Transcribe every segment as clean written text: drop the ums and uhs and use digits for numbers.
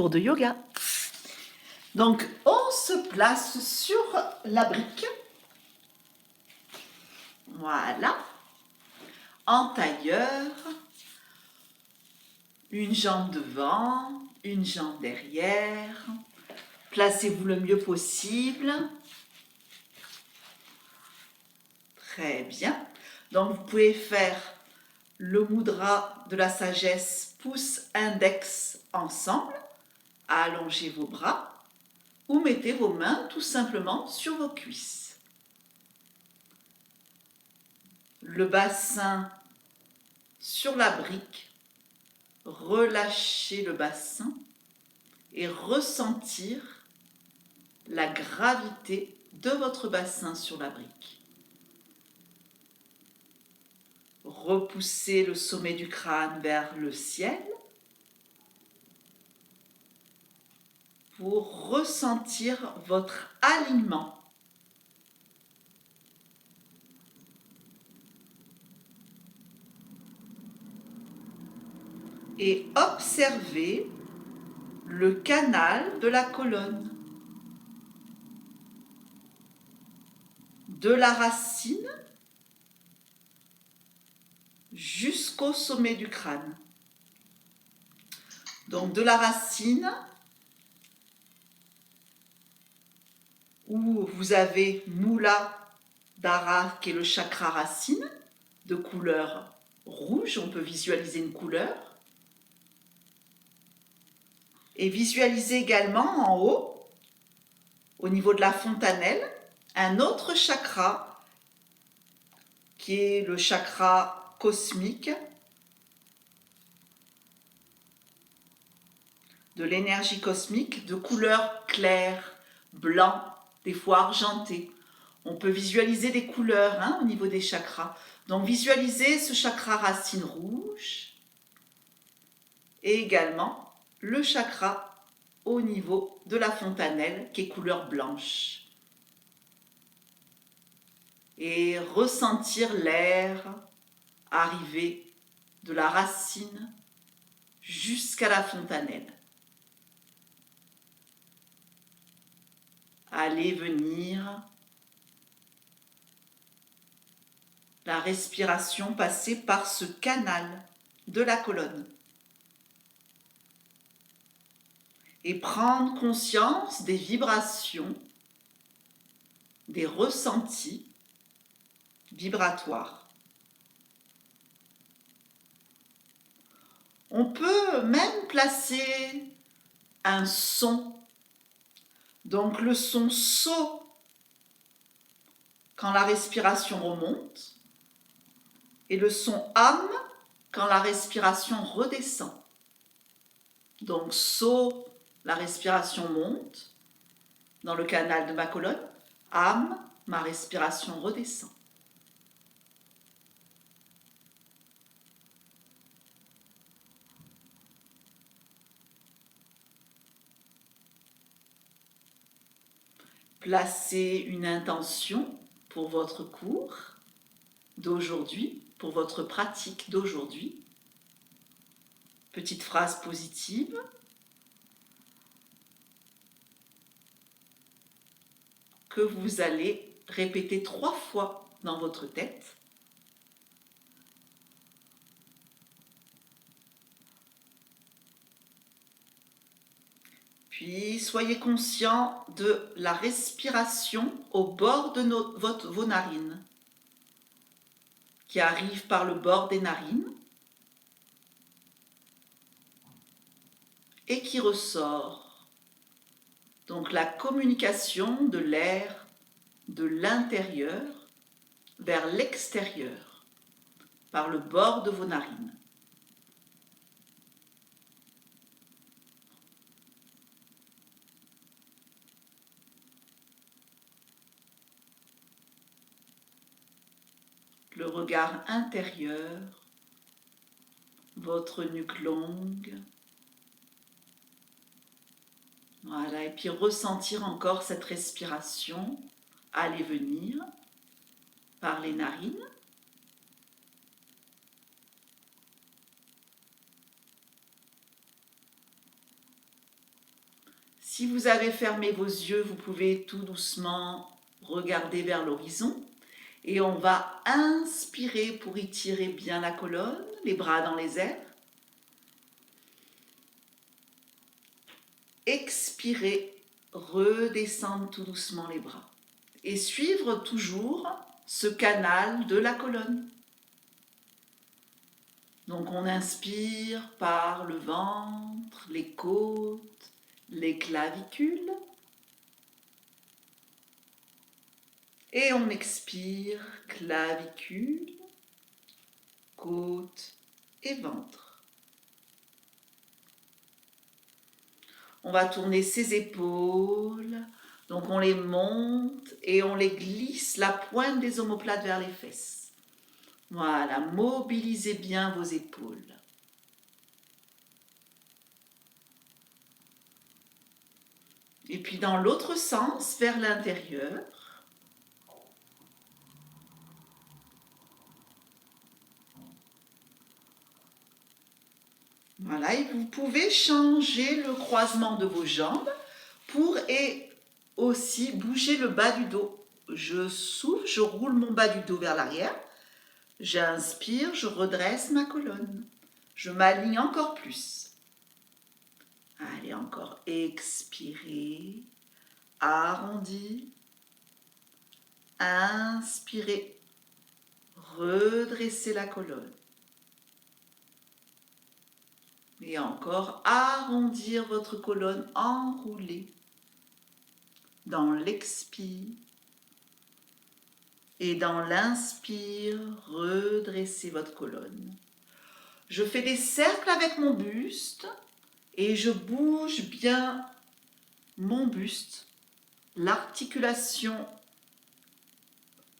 Cours de yoga. Donc, on se place sur la brique. Voilà. En tailleur. Une jambe devant, une jambe derrière. Placez-vous le mieux possible. Très bien. Donc, vous pouvez faire le mudra de la sagesse, pouce index ensemble. Allongez vos bras ou mettez vos mains tout simplement sur vos cuisses. Le bassin sur la brique, relâchez le bassin et ressentir la gravité de votre bassin sur la brique. Repoussez le sommet du crâne vers le ciel pour ressentir votre alignement. Et observez le canal de la colonne, de la racine jusqu'au sommet du crâne. Donc de la racine, où vous avez Muladhara, qui est le chakra racine, de couleur rouge, on peut visualiser une couleur. Et visualisez également en haut, au niveau de la fontanelle, un autre chakra, qui est le chakra cosmique, de l'énergie cosmique, de couleur claire, blanc, des fois argenté. On peut visualiser des couleurs au niveau des chakras. Donc visualisez ce chakra racine rouge et également le chakra au niveau de la fontanelle qui est couleur blanche. Et ressentir l'air arriver de la racine jusqu'à la fontanelle. Aller, venir. La respiration passer par ce canal de la colonne. Et prendre conscience des vibrations, des ressentis vibratoires. On peut même placer un son. Donc le son so quand la respiration remonte et le son am quand la respiration redescend. Donc so, la respiration monte dans le canal de ma colonne, am, ma respiration redescend. Placez une intention pour votre cours d'aujourd'hui, pour votre pratique d'aujourd'hui. Petite phrase positive. Que vous allez répéter 3 fois dans votre tête. Puis, soyez conscient de la respiration au bord de vos narines, qui arrive par le bord des narines et qui ressort. Donc, la communication de l'air de l'intérieur vers l'extérieur, par le bord de vos narines. Le regard intérieur, votre nuque longue. Voilà, et puis ressentir encore cette respiration aller venir par les narines. Si vous avez fermé vos yeux, vous pouvez tout doucement regarder vers l'horizon. Et on va inspirer pour étirer bien la colonne, les bras dans les airs. Expirer, redescendre tout doucement les bras. Et suivre toujours ce canal de la colonne. Donc on inspire par le ventre, les côtes, les clavicules. Et on expire, clavicule, côte et ventre. On va tourner ses épaules, donc on les monte et on les glisse la pointe des omoplates vers les fesses. Voilà, mobilisez bien vos épaules. Et puis dans l'autre sens, vers l'intérieur. Voilà, et vous pouvez changer le croisement de vos jambes pour aussi bouger le bas du dos. Je souffle, je roule mon bas du dos vers l'arrière. J'inspire, je redresse ma colonne. Je m'aligne encore plus. Allez, encore. Expirez, arrondi. Inspirez, redressez la colonne. Et encore, arrondir votre colonne, enrouler. Dans l'expire. Et dans l'inspire, redressez votre colonne. Je fais des cercles avec mon buste et je bouge bien mon buste, l'articulation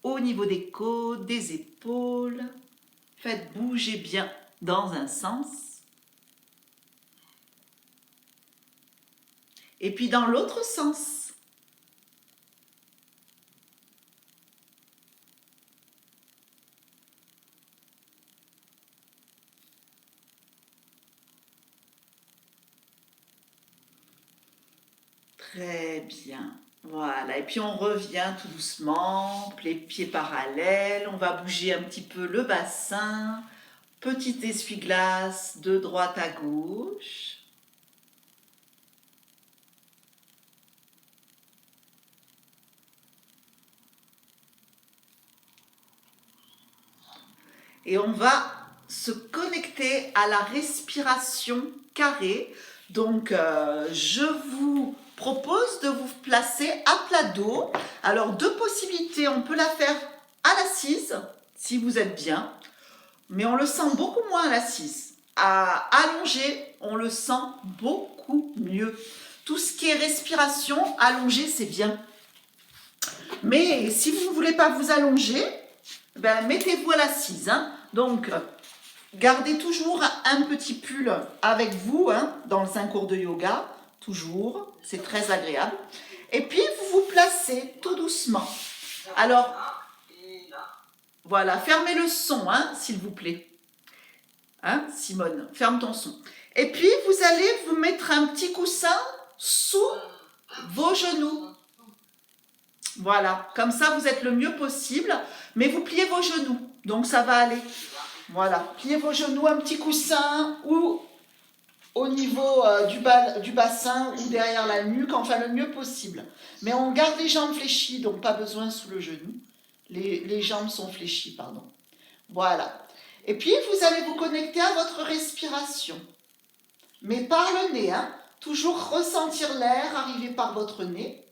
au niveau des côtes, des épaules. Faites bouger bien dans un sens. Et puis dans l'autre sens. Très bien. Voilà. Et puis on revient tout doucement, les pieds parallèles. On va bouger un petit peu le bassin. Petit essuie-glace de droite à gauche. Et on va se connecter à la respiration carrée. Donc, je vous propose de vous placer à plat dos. Alors, deux possibilités. On peut la faire à l'assise, si vous êtes bien. Mais on le sent beaucoup moins à l'assise. À allongé, on le sent beaucoup mieux. Tout ce qui est respiration, allongé, c'est bien. Mais si vous ne voulez pas vous allonger, ben, mettez-vous à l'assise. Hein. Donc, gardez toujours un petit pull avec vous dans un cours de yoga. Toujours, c'est très agréable. Et puis, vous vous placez tout doucement. Alors, voilà, fermez le son, s'il vous plaît. Simone, ferme ton son. Et puis, vous allez vous mettre un petit coussin sous vos genoux. Voilà, comme ça, vous êtes le mieux possible. Mais vous pliez vos genoux, donc ça va aller. Voilà, pliez vos genoux, un petit coussin ou au niveau du bassin ou derrière la nuque, enfin le mieux possible. Mais on garde les jambes fléchies, donc pas besoin sous le genou. Les jambes sont fléchies, pardon. Voilà. Et puis, vous allez vous connecter à votre respiration. Mais par le nez, toujours ressentir l'air arriver par votre nez.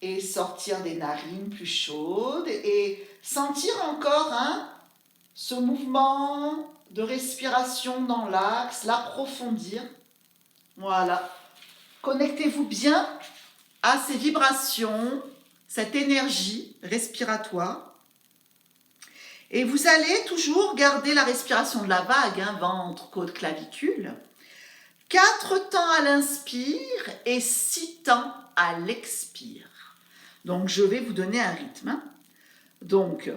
Et sortir des narines plus chaudes. Et sentir encore ce mouvement de respiration dans l'axe, l'approfondir. Voilà. Connectez-vous bien à ces vibrations, cette énergie respiratoire. Et vous allez toujours garder la respiration de la vague, ventre, côte, clavicule. 4 temps à l'inspire et 6 temps à l'expire. Donc, je vais vous donner un rythme. Donc,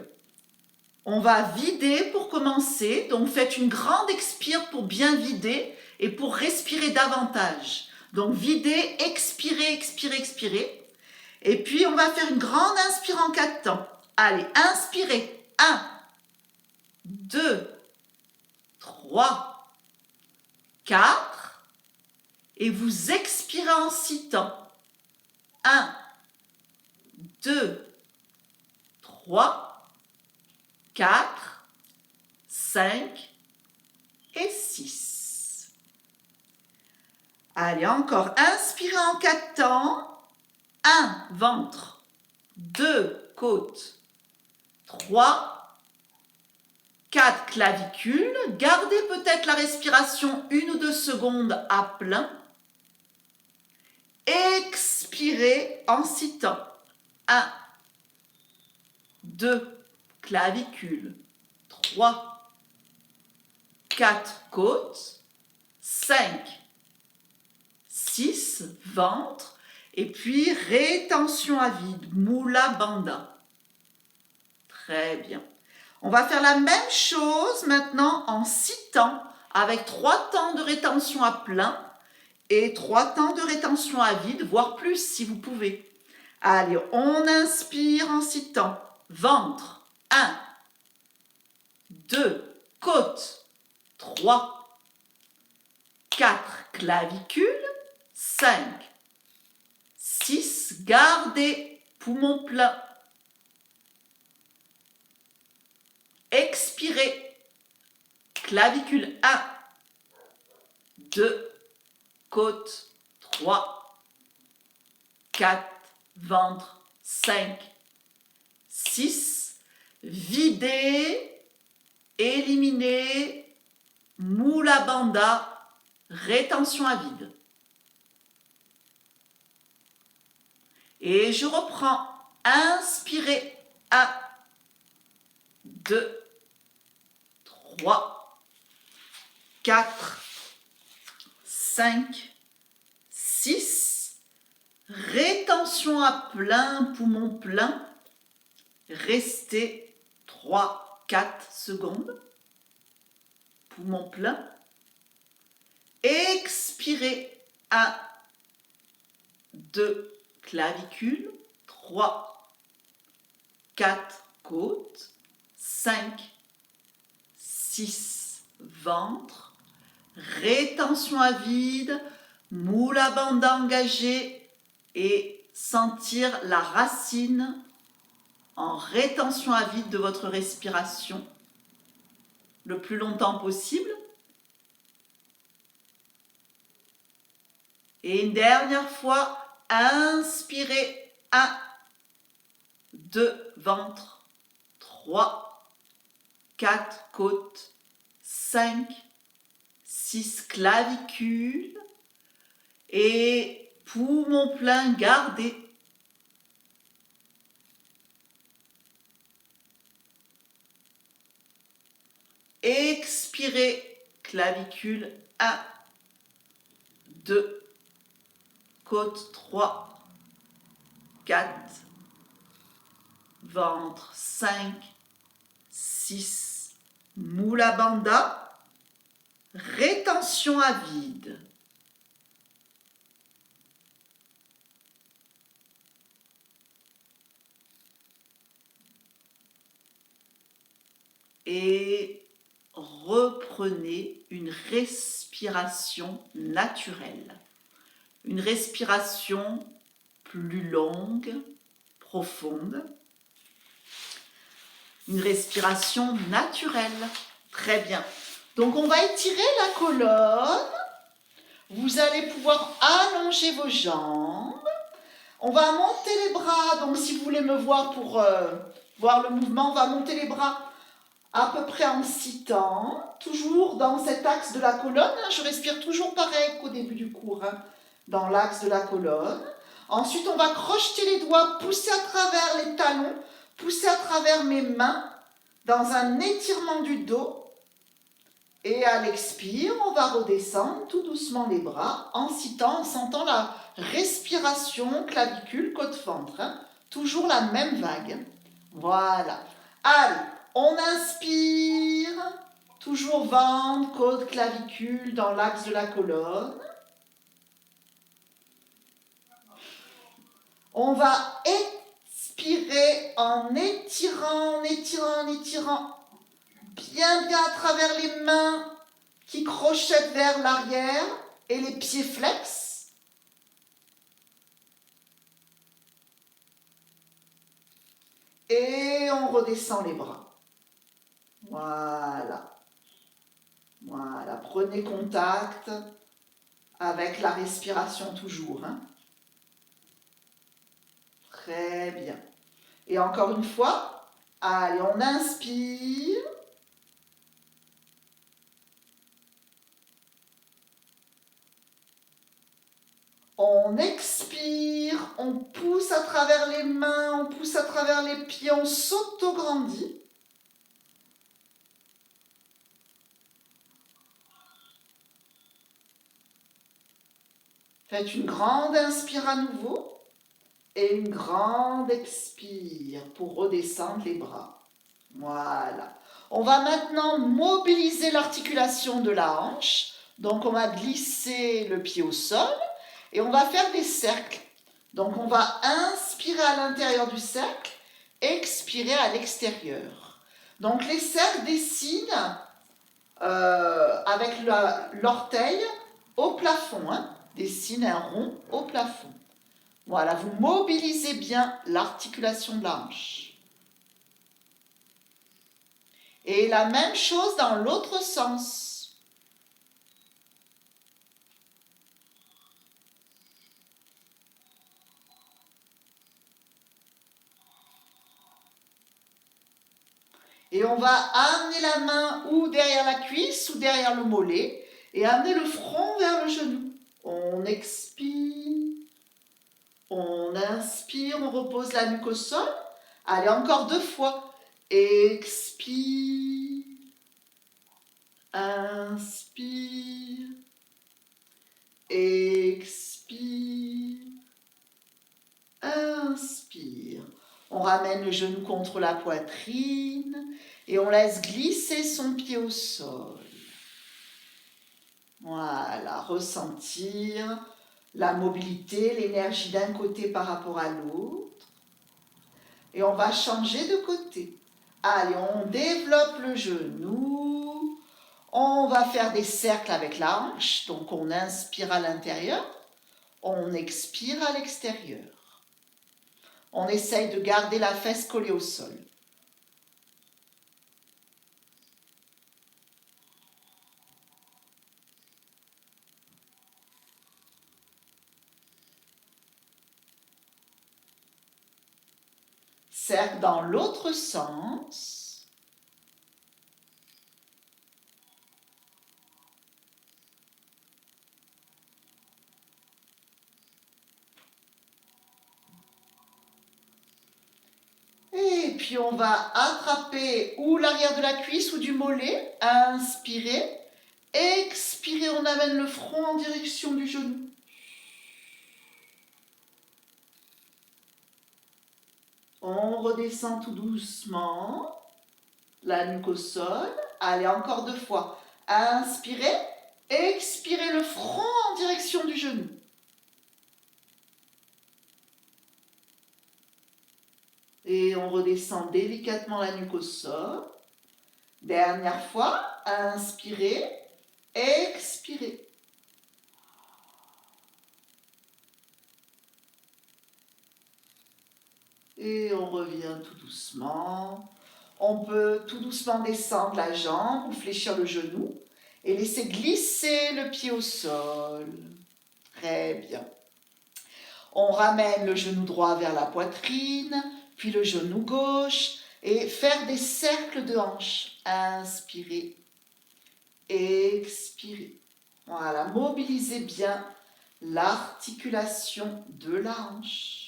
on va vider pour commencer. Donc, faites une grande expire pour bien vider et pour respirer davantage. Donc vider, expirer, expirer, expirer. Et puis on va faire une grande inspire en 4 temps. Allez, inspirez. 1, 2, 3, 4. Et vous expirez en 6 temps. 1, 2, 3, 4, 5 et 6. Allez, encore. Inspirez en 4 temps. 1, ventre. 2, côte. 3, 4, clavicule. Gardez peut-être la respiration 1 ou 2 secondes à plein. Expirez en 6 temps. 1, 2, clavicule. 3, 4, côte. 5, 6, ventre. Et puis, rétention à vide, Mula Bandha. Très bien. On va faire la même chose maintenant en 6 temps, avec 3 temps de rétention à plein et 3 temps de rétention à vide, voire plus si vous pouvez. Allez, on inspire en 6 temps. Ventre, 1, 2, côte, 3, 4, clavicule, 5, 6, gardez, poumon plein. Expirez, clavicule 1, 2, côte 3, 4, ventre 5, 6, videz, éliminez, Mula Bandha, rétention à vide. Et je reprends. Inspirez. 1, 2, 3, 4, 5, 6. Rétention à plein, poumon plein. Restez 3, 4 secondes. Poumon plein. Expirez. 1, 2, clavicule, 3, 4, côte, 5, 6, ventre, rétention à vide, Mula Bandha engagé et sentir la racine en rétention à vide de votre respiration le plus longtemps possible. Et une dernière fois, inspirez. 1, 2, ventre. 3, 4, côte. 5, 6, clavicule. Et poumon plein, gardez. Expirez, clavicule. 1, 2, côte 3, 4, ventre 5, 6, Mula Bandha, rétention à vide. Et reprenez une respiration naturelle. Une respiration plus longue, profonde. Une respiration naturelle. Très bien. Donc, on va étirer la colonne. Vous allez pouvoir allonger vos jambes. On va monter les bras. Donc, si vous voulez me voir pour voir le mouvement, on va monter les bras à peu près en 6 temps. Toujours dans cet axe de la colonne. Je respire toujours pareil qu'au début du cours. Dans l'axe de la colonne. Ensuite, on va crocheter les doigts, pousser à travers les talons, pousser à travers mes mains dans un étirement du dos. Et à l'expire, on va redescendre tout doucement les bras en 6 temps, en sentant la respiration clavicule, côte-ventre. Toujours la même vague. Voilà. Allez, on inspire. Toujours ventre, côte, clavicule dans l'axe de la colonne. On va expirer en étirant, en étirant, en étirant bien à travers les mains qui crochettent vers l'arrière et les pieds flex. Et on redescend les bras. Voilà. Voilà, prenez contact avec la respiration toujours. Hein. Très bien. Et encore une fois, allez, on inspire. On expire, on pousse à travers les mains, on pousse à travers les pieds, on s'auto-grandit. Faites une grande inspire à nouveau et une grande expire pour redescendre les bras. Voilà. On va maintenant mobiliser l'articulation de la hanche. Donc on va glisser le pied au sol et on va faire des cercles. Donc on va inspirer à l'intérieur du cercle, expirer à l'extérieur. Donc les cercles dessinent avec l'orteil au plafond. Hein. Dessine un rond au plafond. Voilà, vous mobilisez bien l'articulation de la hanche. Et la même chose dans l'autre sens. Et on va amener la main ou derrière la cuisse ou derrière le mollet et amener le front vers le genou. On expire, on inspire, on repose la nuque au sol. Allez, encore 2 fois. Expire, inspire, expire, inspire. On ramène le genou contre la poitrine et on laisse glisser son pied au sol. Voilà, ressentir la mobilité, l'énergie d'un côté par rapport à l'autre. Et on va changer de côté. Allez, on développe le genou. On va faire des cercles avec la hanche. Donc on inspire à l'intérieur. On expire à l'extérieur. On essaye de garder la fesse collée au sol. Cercle dans l'autre sens. Et puis on va attraper ou l'arrière de la cuisse ou du mollet. Inspirez. Expirez, on amène le front en direction du genou. On redescend tout doucement. La nuque au sol. Allez, encore 2 fois. Inspirez. Expirez le front en direction du genou. Et on redescend délicatement la nuque au sol. Dernière fois. Inspirez. Expirez. Et on revient tout doucement. On peut tout doucement descendre la jambe ou fléchir le genou et laisser glisser le pied au sol. Très bien. On ramène le genou droit vers la poitrine, puis le genou gauche et faire des cercles de hanches. Inspirez, expirez. Voilà, mobilisez bien l'articulation de la hanche.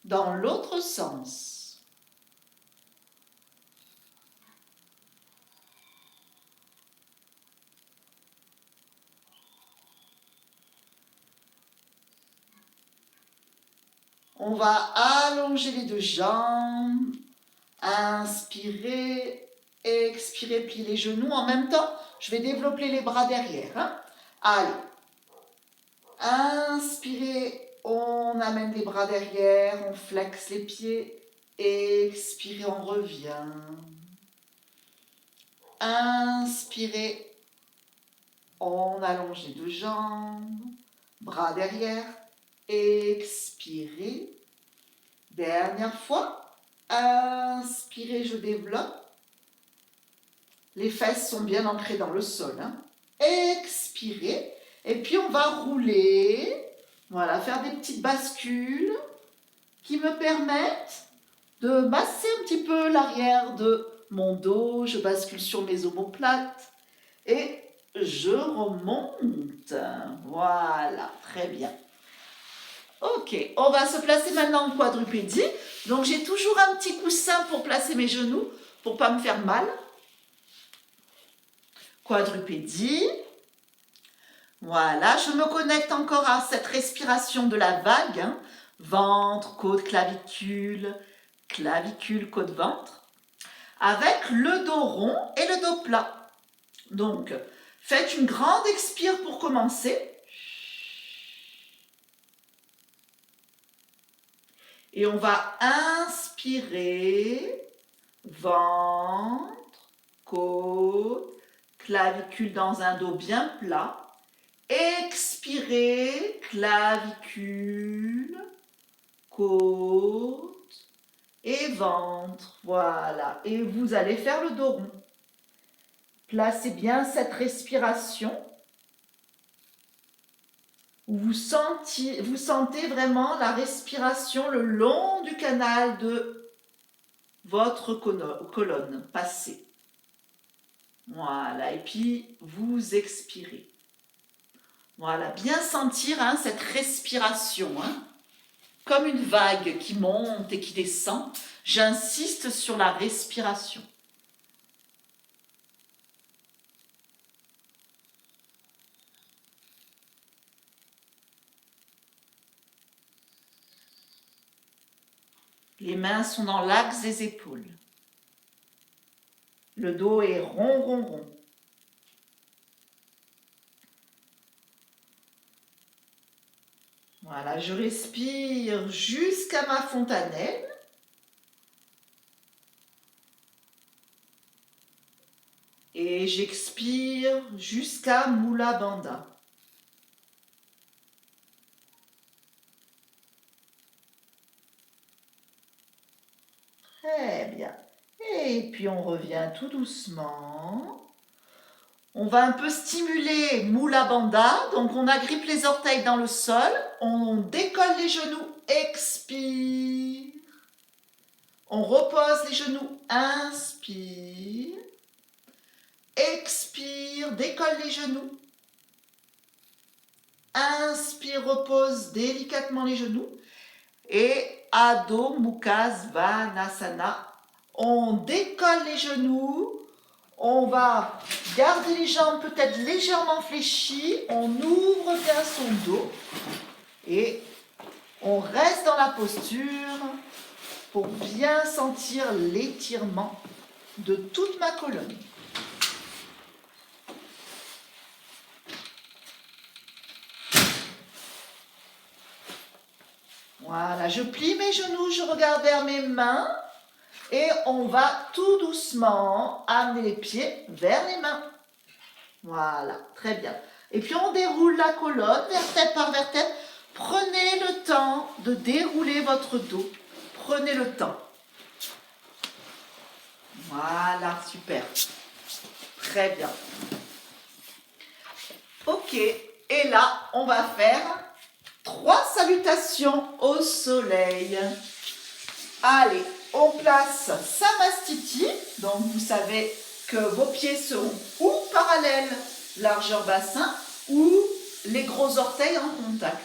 Dans l'autre sens. On va allonger les deux jambes. Inspirez, expirez, pliez les genoux. En même temps, je vais développer les bras derrière. Hein. Allez. Inspirez, on amène les bras derrière, on flexe les pieds. Expirez, on revient. Inspirez, on allonge les deux jambes, bras derrière. Expirez. Dernière fois. Inspirez, je développe. Les fesses sont bien ancrées dans le sol. Hein. Expirez. Et puis on va rouler. Voilà, faire des petites bascules qui me permettent de masser un petit peu l'arrière de mon dos. Je bascule sur mes omoplates et je remonte. Voilà, très bien. Ok, on va se placer maintenant en quadrupédie. Donc j'ai toujours un petit coussin pour placer mes genoux, pour ne pas me faire mal. Quadrupédie. Voilà, je me connecte encore à cette respiration de la vague. Hein. Ventre, côte, clavicule, clavicule, côte, ventre. Avec le dos rond et le dos plat. Donc, faites une grande expire pour commencer. Et on va inspirer, ventre, côte, clavicule dans un dos bien plat. Expirer, clavicule, côte et ventre. Voilà. Et vous allez faire le dos rond. Placez bien cette respiration. Vous sentez vraiment la respiration le long du canal de votre colonne passée. Voilà, et puis vous expirez. Voilà, bien sentir hein, cette respiration, hein, comme une vague qui monte et qui descend. J'insiste sur la respiration. Les mains sont dans l'axe des épaules. Le dos est rond, rond, rond. Voilà, je respire jusqu'à ma fontanelle. Et j'expire jusqu'à Mula Bandha. Très bien. Et puis on revient tout doucement. On va un peu stimuler Mula Bandha. Donc on agrippe les orteils dans le sol. On décolle les genoux. Expire. On repose les genoux. Inspire. Expire. Décolle les genoux. Inspire. Repose délicatement les genoux. Et Adho Mukha Svanasana. On décolle les genoux. On va garder les jambes peut-être légèrement fléchies. On ouvre bien son dos. Et on reste dans la posture pour bien sentir l'étirement de toute ma colonne. Voilà, je plie mes genoux, je regarde vers mes mains. Et on va tout doucement amener les pieds vers les mains. Voilà, très bien. Et puis on déroule la colonne, vertèbre par vertèbre. Prenez le temps de dérouler votre dos. Prenez le temps. Voilà, super. Très bien. Ok, et là, on va faire 3 salutations au soleil. Allez. On place Samastiti, donc vous savez que vos pieds seront ou parallèles, largeur bassin, ou les gros orteils en contact.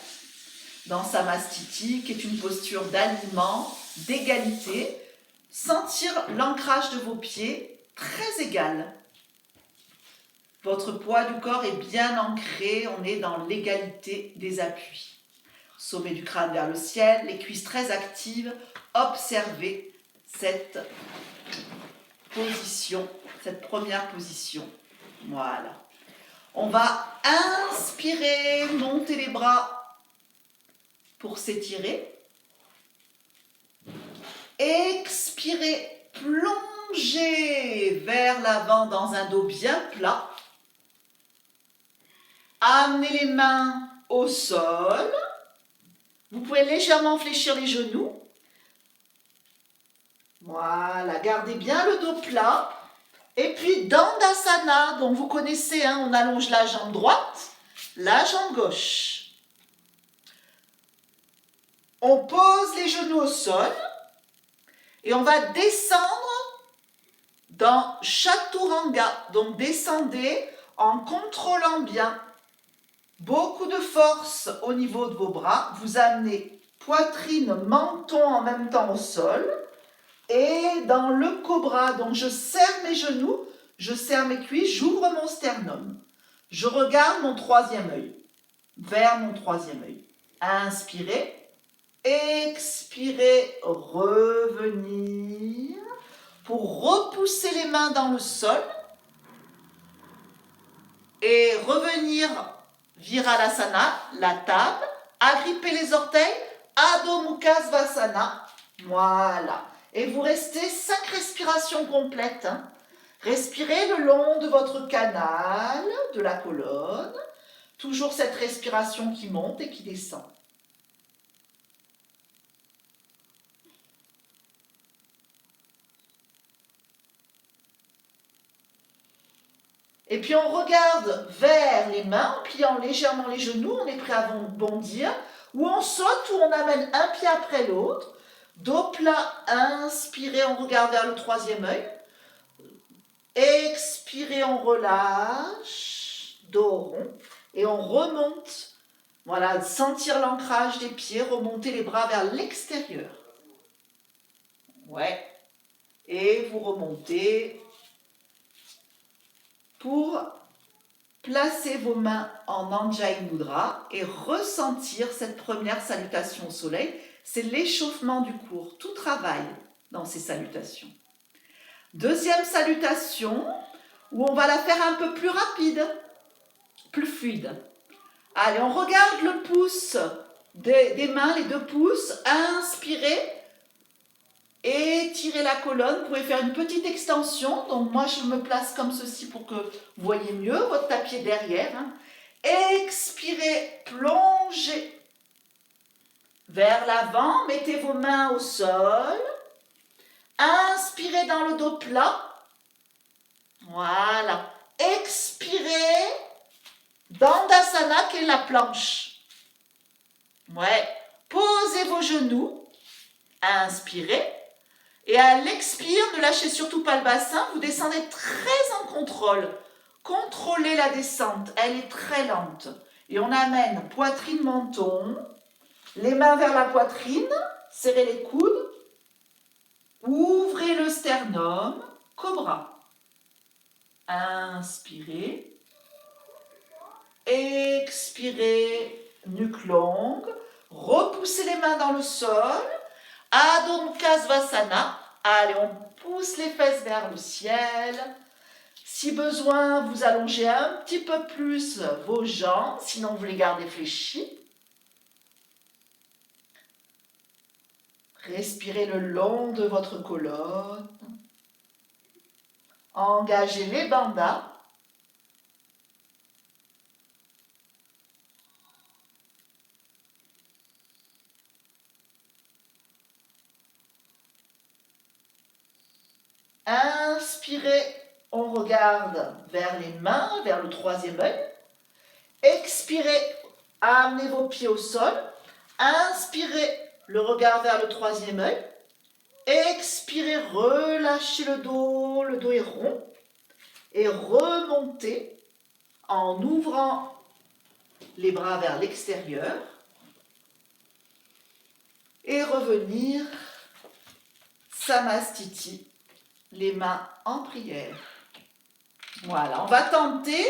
Dans Samastiti, qui est une posture d'alignement, d'égalité, sentir l'ancrage de vos pieds très égal. Votre poids du corps est bien ancré, on est dans l'égalité des appuis. sommet du crâne vers le ciel, les cuisses très actives. Observez cette position, cette première position. Voilà. On va inspirer, monter les bras pour s'étirer. Expirez, plongez vers l'avant dans un dos bien plat. Amenez les mains au sol. Vous pouvez légèrement fléchir les genoux. Voilà, gardez bien le dos plat. Et puis Dandasana, donc vous connaissez, hein, on allonge la jambe droite, la jambe gauche. On pose les genoux au sol et on va descendre dans Chaturanga. Donc descendez en contrôlant bien. Beaucoup de force au niveau de vos bras. Vous amenez poitrine, menton en même temps au sol. Et dans le cobra, donc je serre mes genoux, je serre mes cuisses, j'ouvre mon sternum. Je regarde mon troisième œil, vers mon troisième œil. Inspirez, expirez, revenir. Pour repousser les mains dans le sol et revenir Viralasana, la table, agripper les orteils, Adho Mukha Svasana. Voilà. Et vous restez 5 respirations complètes. Respirez le long de votre canal, de la colonne. Toujours cette respiration qui monte et qui descend. Et puis on regarde vers les mains, en pliant légèrement les genoux, on est prêt à bondir, ou on saute, ou on amène un pied après l'autre. Dos plat, inspirez, on regarde vers le troisième œil. Expirez, on relâche, dos rond, et on remonte. Voilà, sentir l'ancrage des pieds, remonter les bras vers l'extérieur. Ouais. Et vous remontez pour placer vos mains en Anjali Mudra et ressentir cette première salutation au soleil. C'est l'échauffement du corps, tout travail dans ces salutations. Deuxième salutation, où on va la faire un peu plus rapide, plus fluide. Allez, on regarde le pouce des mains, les 2 pouces. Inspirez, étirez la colonne. Vous pouvez faire une petite extension. Donc moi, je me place comme ceci pour que vous voyez mieux. Votre tapis est derrière. Expirez, plongez vers l'avant. Mettez vos mains au sol. Inspirez dans le dos plat. Voilà. Expirez. Dandasana qui est la planche. Ouais. Posez vos genoux. Inspirez. Et à l'expire, ne lâchez surtout pas le bassin. Vous descendez très en contrôle. Contrôlez la descente. Elle est très lente. Et on amène poitrine, menton. Les mains vers la poitrine. Serrez les coudes. Ouvrez le sternum. Cobra. Inspirez. Expirez, nuque longue. Repoussez les mains dans le sol. Adho Mukha Svasana. Allez, on pousse les fesses vers le ciel. Si besoin, vous allongez un petit peu plus vos jambes, sinon vous les gardez fléchies. Respirez le long de votre colonne. Engagez les bandhas. Inspirez, on regarde vers les mains, vers le troisième œil. Expirez, amenez vos pieds au sol. Inspirez, le regard vers le troisième œil. Expirez, relâchez le dos est rond. Et remontez en ouvrant les bras vers l'extérieur. Et revenir, Samastiti. Les mains en prière. Voilà, on va tenter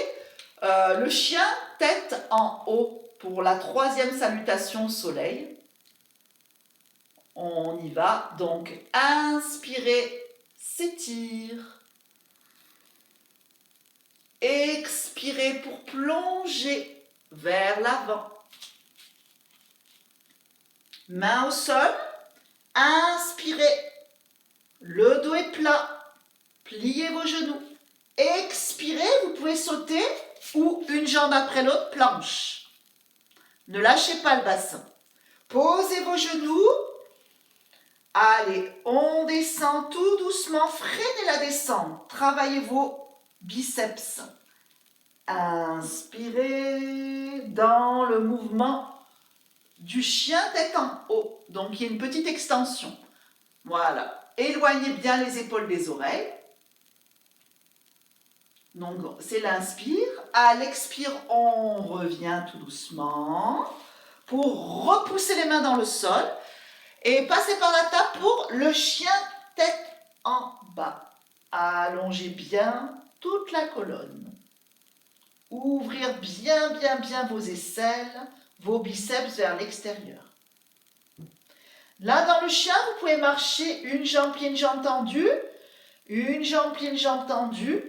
le chien tête en haut. pour la troisième salutation au soleil. On y va. Donc, inspirez, s'étire. Expirez pour plonger vers l'avant. Main au sol. Inspirez. Le dos est plat. Pliez vos genoux. Expirez, vous pouvez sauter ou une jambe après l'autre, planche. Ne lâchez pas le bassin. Posez vos genoux. Allez, on descend tout doucement. Freinez la descente. Travaillez vos biceps. Inspirez dans le mouvement du chien tête en haut. Donc, il y a une petite extension. Voilà. Éloignez bien les épaules des oreilles. Donc, c'est l'inspire. À l'expire, on revient tout doucement pour repousser les mains dans le sol et passer par la table pour le chien tête en bas. Allongez bien toute la colonne. Ouvrir bien vos aisselles, vos biceps vers l'extérieur. Là, dans le chien, vous pouvez marcher une jambe pliée, une jambe tendue. Une jambe pliée, une jambe tendue.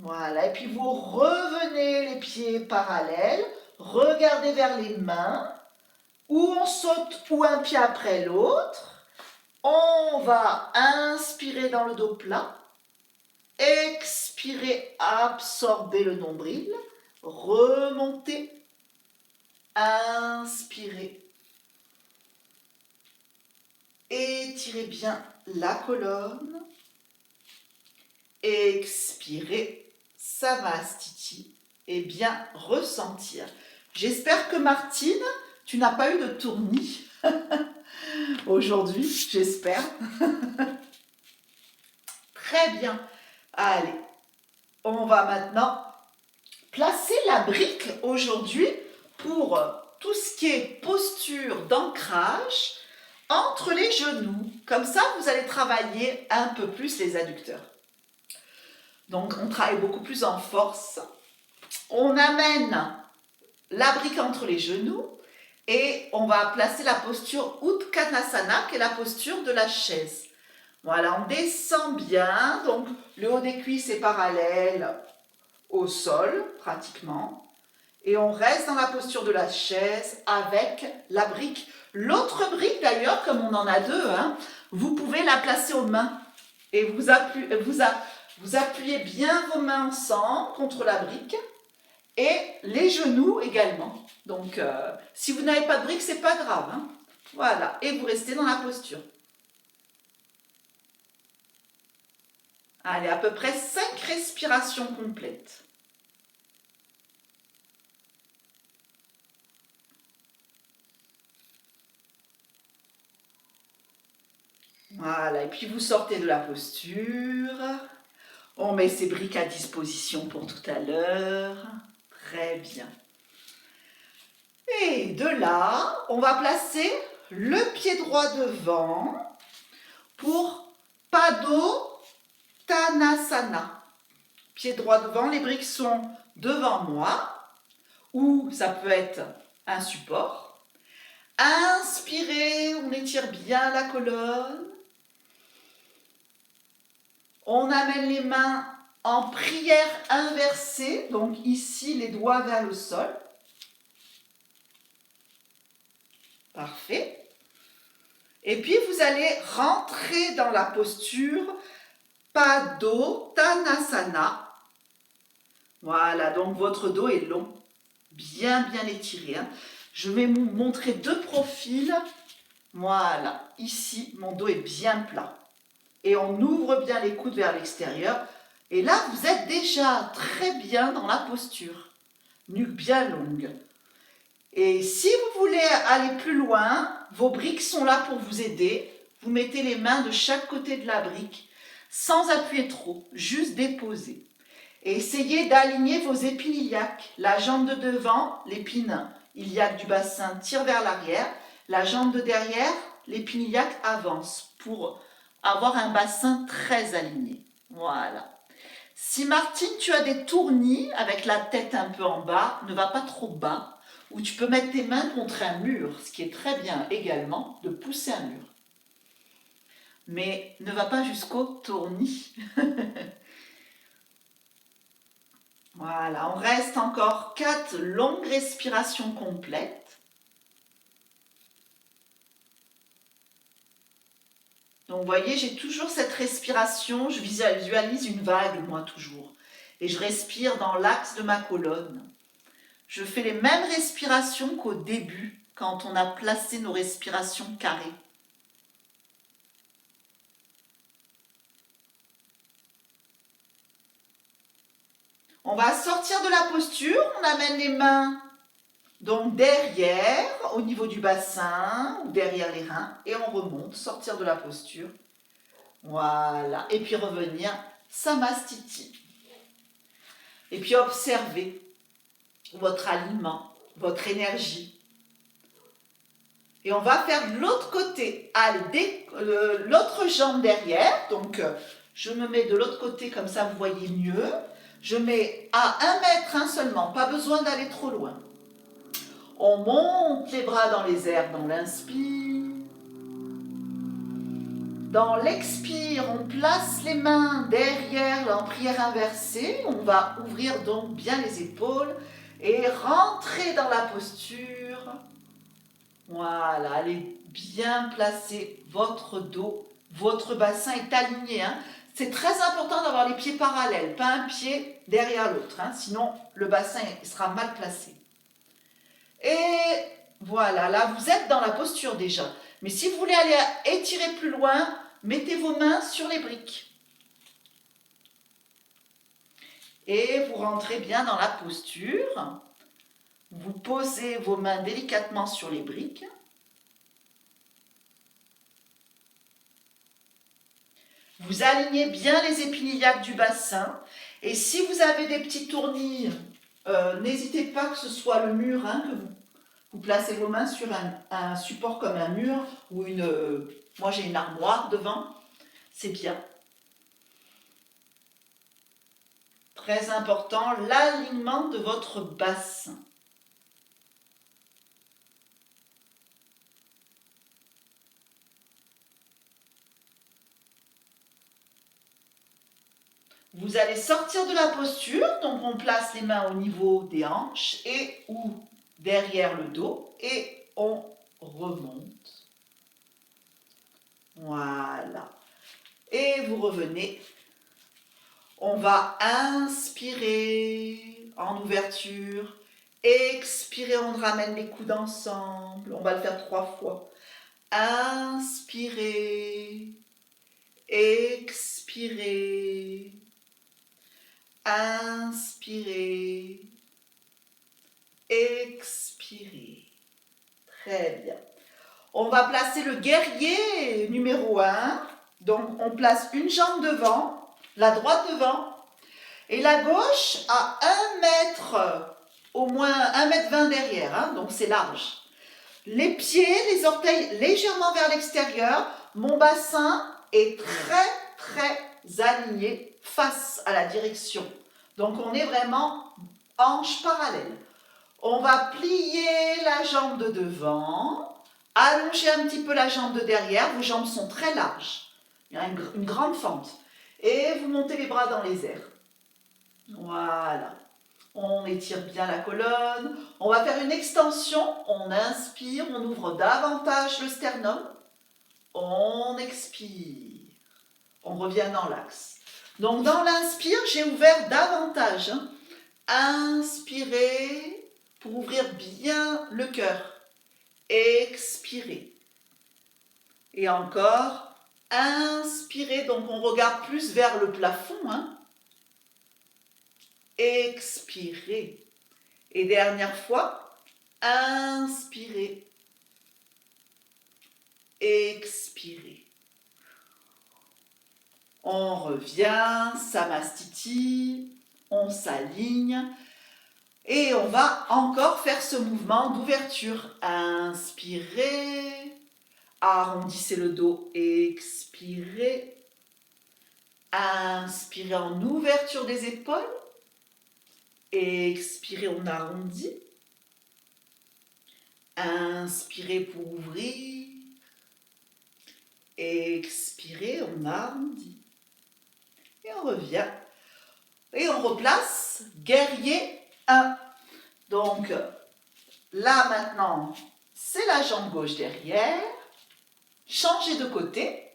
Voilà, et puis vous revenez les pieds parallèles, regardez vers les mains, ou on saute ou un pied après l'autre. On va inspirer dans le dos plat, expirer, absorber le nombril, remonter, inspirer. Étirez bien la colonne, expirez. Savastiti et bien ressentir. J'espère que Martine, tu n'as pas eu de tournis aujourd'hui, j'espère. Très bien. Allez, on va maintenant placer la brique aujourd'hui pour tout ce qui est posture d'ancrage entre les genoux. Comme ça, vous allez travailler un peu plus les adducteurs. Donc, on travaille beaucoup plus en force. On amène la brique entre les genoux et on va placer la posture Uttanasana, qui est la posture de la chaise. Voilà, on descend bien. Donc, le haut des cuisses est parallèle au sol, pratiquement. Et on reste dans la posture de la chaise avec la brique. L'autre brique, d'ailleurs, comme on en a deux, vous pouvez la placer aux mains et vous appuyez bien vos mains ensemble contre la brique et les genoux également. Donc, si vous n'avez pas de brique, c'est pas grave. Voilà, et vous restez dans la posture. Allez, à peu près 5 respirations complètes. Voilà, et puis vous sortez de la posture. On met ces briques à disposition pour tout à l'heure. Très bien. Et de là, on va placer le pied droit devant pour Padottanasana. Pied droit devant, les briques sont devant moi, ou ça peut être un support. Inspirez, on étire bien la colonne. On amène les mains en prière inversée, donc ici les doigts vers le sol. Parfait. Et puis vous allez rentrer dans la posture Padottanasana. Voilà, donc votre dos est long, bien étiré. Je vais vous montrer deux profils. Voilà, ici mon dos est bien plat. Et on ouvre bien les coudes vers l'extérieur. Et là, vous êtes déjà très bien dans la posture. Nuque bien longue. Et si vous voulez aller plus loin, vos briques sont là pour vous aider. Vous mettez les mains de chaque côté de la brique, sans appuyer trop, juste déposer. Et essayez d'aligner vos épines iliaques. La jambe de devant, l'épine iliaque du bassin tire vers l'arrière. La jambe de derrière, l'épinillac avance pour avoir un bassin très aligné. Voilà. Si Martine, tu as des tournis avec la tête un peu en bas, ne va pas trop bas, ou tu peux mettre tes mains contre un mur, ce qui est très bien également de pousser un mur. Mais ne va pas jusqu'au tournis. Voilà, on reste encore 4 longues respirations complètes. Donc vous voyez, j'ai toujours cette respiration, je visualise une vague, moi toujours. Et je respire dans l'axe de ma colonne. Je fais les mêmes respirations qu'au début, quand on a placé nos respirations carrées. On va sortir de la posture, on amène les mains donc derrière, au niveau du bassin, ou derrière les reins, et on remonte, sortir de la posture. Voilà, et puis revenir, Samastiti. Et puis observez votre aliment, votre énergie. Et on va faire de l'autre côté. Allez, l'autre jambe derrière, donc je me mets de l'autre côté, comme ça vous voyez mieux. Je mets à 1 mètre seulement, pas besoin d'aller trop loin. On monte les bras dans les airs dans l'inspire. Dans l'expire, on place les mains derrière en prière inversée. On va ouvrir donc bien les épaules et rentrer dans la posture. Voilà, allez bien placer votre dos. Votre bassin est aligné. C'est très important d'avoir les pieds parallèles, pas un pied derrière l'autre. Sinon, le bassin sera mal placé. Et voilà, là, vous êtes dans la posture déjà. Mais si vous voulez aller étirer plus loin, mettez vos mains sur les briques. Et vous rentrez bien dans la posture. Vous posez vos mains délicatement sur les briques. Vous alignez bien les épinilliacs du bassin. Et si vous avez des petits tournis, n'hésitez pas que ce soit le mur, que vous placez vos mains sur un support comme un mur ou moi j'ai une armoire devant, c'est bien. Très important, l'alignement de votre bassin. Vous allez sortir de la posture, donc on place les mains au niveau des hanches et ou derrière le dos et on remonte. Voilà. Et vous revenez. On va inspirer en ouverture. Expirer, on ramène les coudes ensemble. On va le faire 3 fois. Inspirer. Expirer. Inspirer. Expirer. Très bien. On va placer le guerrier numéro 1. Donc, on place une jambe devant, la droite devant, et la gauche à 1 mètre, au moins 1,20 m derrière, donc c'est large. Les pieds, les orteils légèrement vers l'extérieur. Mon bassin est très, très aligné face à la direction. Donc, on est vraiment hanches parallèles. On va plier la jambe de devant, allonger un petit peu la jambe de derrière. Vos jambes sont très larges. Il y a une grande fente. Et vous montez les bras dans les airs. Voilà. On étire bien la colonne. On va faire une extension. On inspire, on ouvre davantage le sternum. On expire. On revient dans l'axe. Donc dans l'inspire, j'ai ouvert davantage. Inspirez pour ouvrir bien le cœur. Expirez. Et encore. Inspirez, donc on regarde plus vers le plafond. Expirez. Et dernière fois, inspirez. Expirez. On revient, Samastiti, on s'aligne. Et on va encore faire ce mouvement d'ouverture. Inspirez, arrondissez le dos, expirez. Inspirez en ouverture des épaules. Expirez, on arrondit. Inspirez pour ouvrir. Expirez, on arrondit. Et on revient. Et on replace guerrier 1. Donc là maintenant, c'est la jambe gauche derrière. Changez de côté.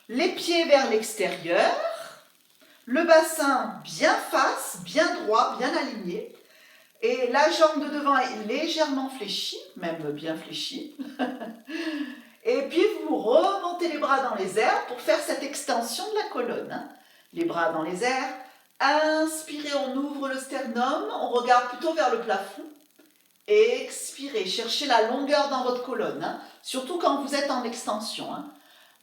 Les pieds vers l'extérieur. Le bassin bien face, bien droit, bien aligné. Et la jambe de devant est légèrement fléchie, même bien fléchie. Et puis vous remontez les bras dans les airs pour faire cette extension de la colonne. Les bras dans les airs. Inspirez, on ouvre le sternum, on regarde plutôt vers le plafond. Expirez, cherchez la longueur dans votre colonne, surtout quand vous êtes en extension.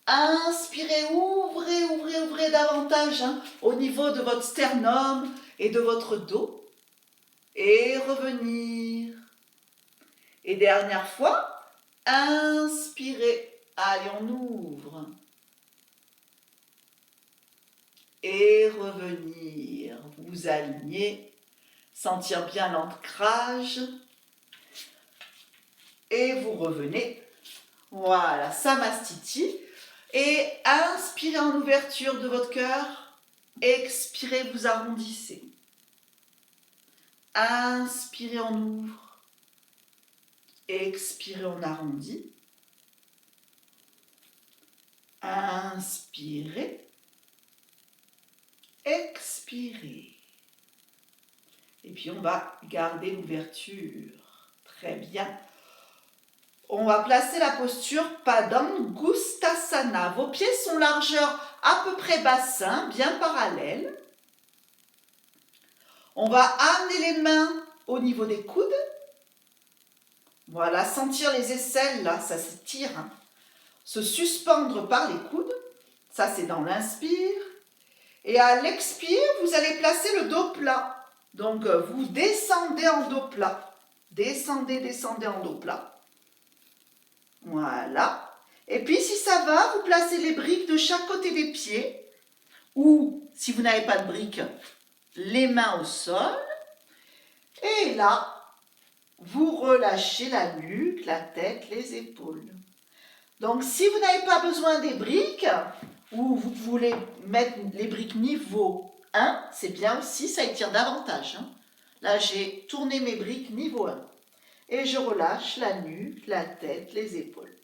Inspirez, ouvrez, ouvrez, ouvrez davantage au niveau de votre sternum et de votre dos. Et revenir. Et dernière fois, inspirez. Allez, on ouvre. Et revenir. Vous alignez. Sentir bien l'ancrage. Et vous revenez. Voilà, Samastiti. Et inspirez en ouverture de votre cœur. Expirez, vous arrondissez. Inspirez, on ouvre. Expirez, on arrondit. Inspirez. Expirez. Et puis on va garder l'ouverture. Très bien. On va placer la posture Padangusthasana. Vos pieds sont largeur à peu près bassin, bien parallèles. On va amener les mains au niveau des coudes. Voilà, sentir les aisselles, là, ça s'étire. Se suspendre par les coudes. Ça, c'est dans l'inspire. Et à l'expire, vous allez placer le dos plat. Donc, vous descendez en dos plat. Descendez, descendez en dos plat. Voilà. Et puis, si ça va, vous placez les briques de chaque côté des pieds. Ou, si vous n'avez pas de briques, les mains au sol. Et là, vous relâchez la nuque, la tête, les épaules. Donc, si vous n'avez pas besoin des briques, ou vous voulez mettre les briques niveau 1, c'est bien aussi, ça étire davantage. Là, j'ai tourné mes briques niveau 1. Et je relâche la nuque, la tête, les épaules.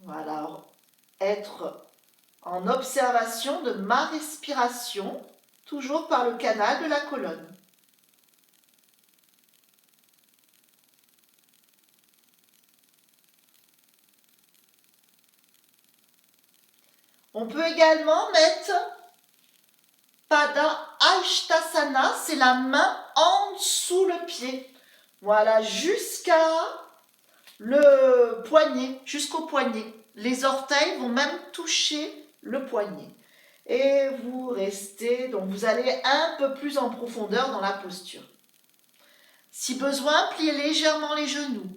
Voilà, être en observation de ma respiration, toujours par le canal de la colonne. On peut également mettre Pada Ashtasana, c'est la main en dessous le pied. Voilà, jusqu'à le poignet, jusqu'au poignet. Les orteils vont même toucher le poignet. Et vous restez, donc vous allez un peu plus en profondeur dans la posture. Si besoin, pliez légèrement les genoux.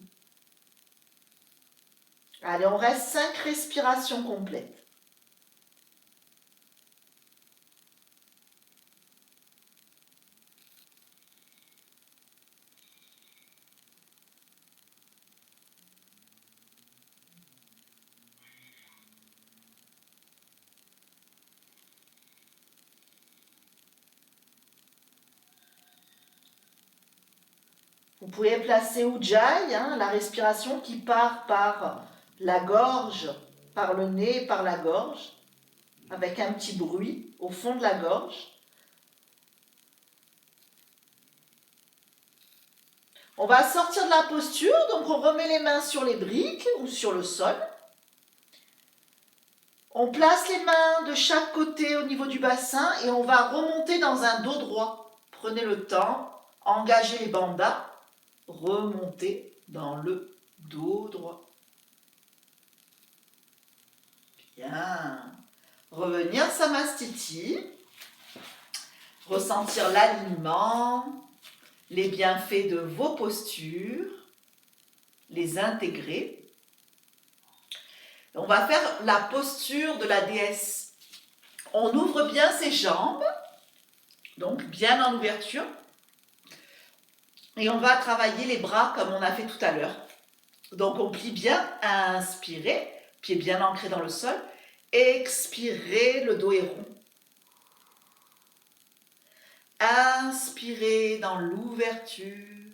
Allez, on reste 5 respirations complètes. Vous pouvez placer Ujjayi, la respiration qui part par la gorge, par le nez, par la gorge, avec un petit bruit au fond de la gorge. On va sortir de la posture, donc on remet les mains sur les briques ou sur le sol. On place les mains de chaque côté au niveau du bassin et on va remonter dans un dos droit. Prenez le temps, engagez les bandas, remontez dans le dos droit. Bien. Revenir Samastiti, ressentir l'alignement, les bienfaits de vos postures, les intégrer. On va faire la posture de la déesse. On ouvre bien ses jambes, donc bien en ouverture. Et on va travailler les bras comme on a fait tout à l'heure. Donc on plie bien, inspirez, pied bien ancré dans le sol. Expirez, le dos est rond. Inspirez dans l'ouverture.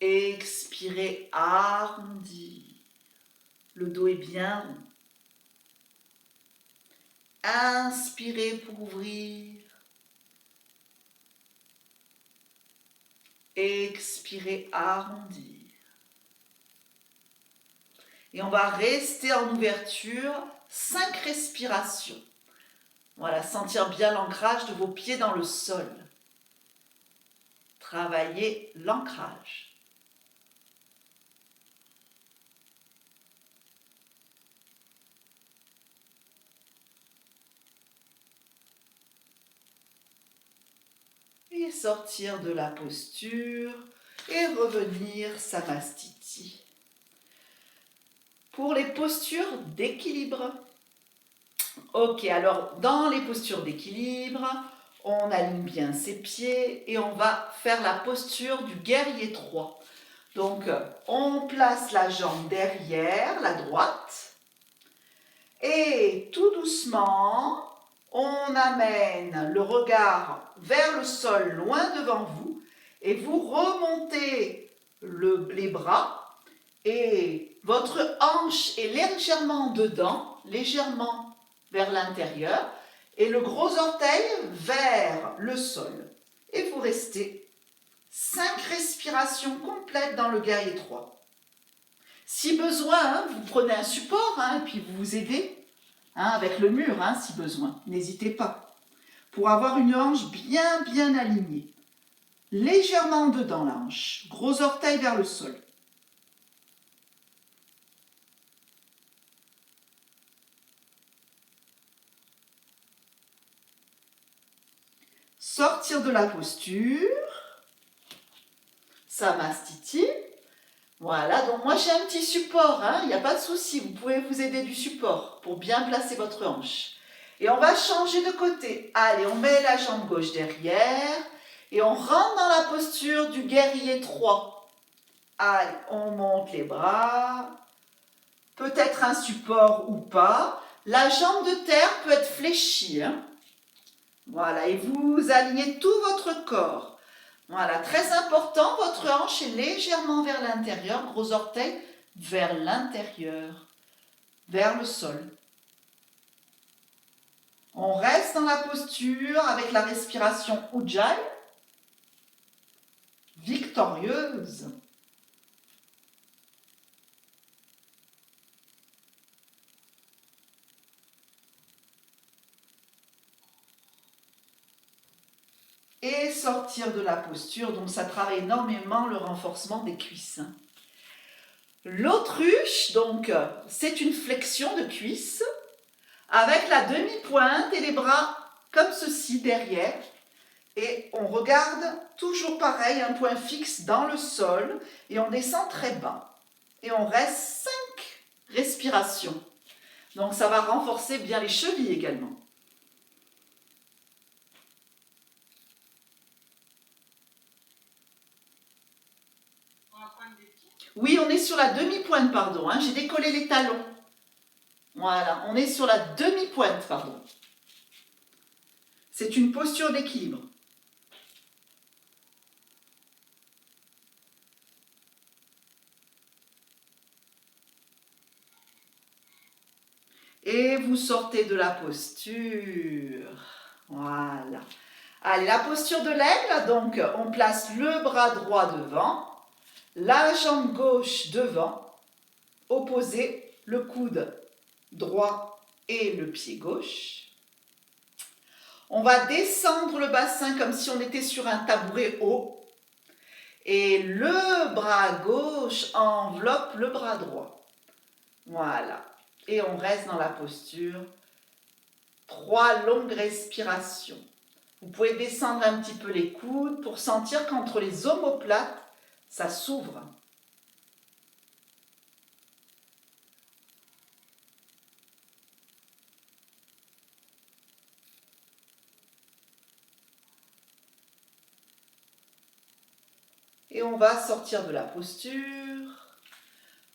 Expirez, arrondi. Le dos est bien rond. Inspirez pour ouvrir. Expirez, arrondir. Et on va rester en ouverture 5 respirations. Voilà, sentir bien l'ancrage de vos pieds dans le sol. Travaillez l'ancrage. Et sortir de la posture et revenir Samastiti. Pour les postures d'équilibre. Ok, alors dans les postures d'équilibre, on aligne bien ses pieds et on va faire la posture du guerrier 3. Donc, on place la jambe derrière, la droite, et tout doucement, on amène le regard vers le sol, loin devant vous, et vous remontez les bras, et votre hanche est légèrement dedans, légèrement vers l'intérieur, et le gros orteil vers le sol. Et vous restez 5 respirations complètes dans le guerrier 3. Si besoin, vous prenez un support et puis vous vous aidez avec le mur si besoin. N'hésitez pas. Pour avoir une hanche bien alignée. Légèrement dedans la hanche. Gros orteil vers le sol. Sortir de la posture. Samastiti. Voilà, donc moi j'ai un petit support, il n'y a pas de souci, vous pouvez vous aider du support pour bien placer votre hanche. Et on va changer de côté. Allez, on met la jambe gauche derrière et on rentre dans la posture du guerrier 3. Allez, on monte les bras, peut-être un support ou pas. La jambe de terre peut être fléchie. Voilà, et vous alignez tout votre corps. Voilà, très important, votre hanche est légèrement vers l'intérieur, gros orteil vers l'intérieur, vers le sol. On reste dans la posture avec la respiration Ujjayi, victorieuse. Et sortir de la posture, donc ça travaille énormément le renforcement des cuisses. L'autruche, donc c'est une flexion de cuisse avec la demi-pointe et les bras comme ceci derrière. Et on regarde toujours pareil, un point fixe dans le sol et on descend très bas. Et on reste 5 respirations. Donc ça va renforcer bien les chevilles également. Oui, on est sur la demi-pointe, pardon. J'ai décollé les talons. Voilà, on est sur la demi-pointe, pardon. C'est une posture d'équilibre. Et vous sortez de la posture. Voilà. Allez, la posture de l'aigle, donc on place le bras droit devant, la jambe gauche devant, opposé, le coude droit et le pied gauche. On va descendre le bassin comme si on était sur un tabouret haut. Et le bras gauche enveloppe le bras droit. Voilà. et on reste dans la posture. 3 longues respirations. Vous pouvez descendre un petit peu les coudes pour sentir qu'entre les omoplates, ça s'ouvre. Et on va sortir de la posture,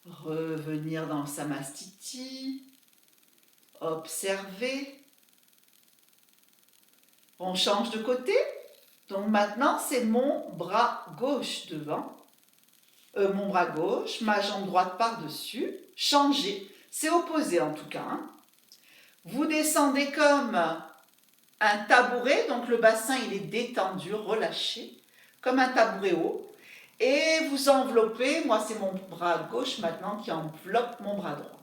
revenir dans le Samastiti, observer. On change de côté. Donc maintenant, c'est mon bras gauche devant, mon bras gauche, ma jambe droite par-dessus. Changer, c'est opposé en tout cas. Hein. Vous descendez comme un tabouret, donc le bassin il est détendu, relâché, comme un tabouret haut. Et vous enveloppez, moi c'est mon bras gauche maintenant qui enveloppe mon bras droit.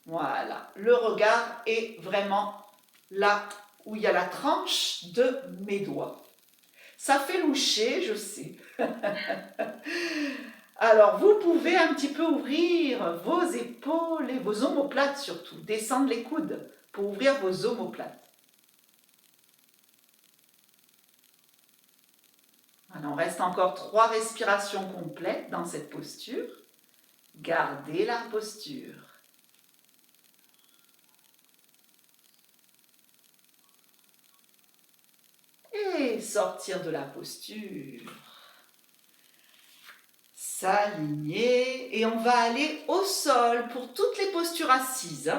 Voilà, le regard est vraiment là où il y a la tranche de mes doigts. Ça fait loucher, je sais. Alors, vous pouvez un petit peu ouvrir vos épaules et vos omoplates surtout. Descendre les coudes pour ouvrir vos omoplates. Alors, on reste encore 3 respirations complètes dans cette posture. Gardez la posture. Et sortir de la posture. S'aligner et on va aller au sol pour toutes les postures assises.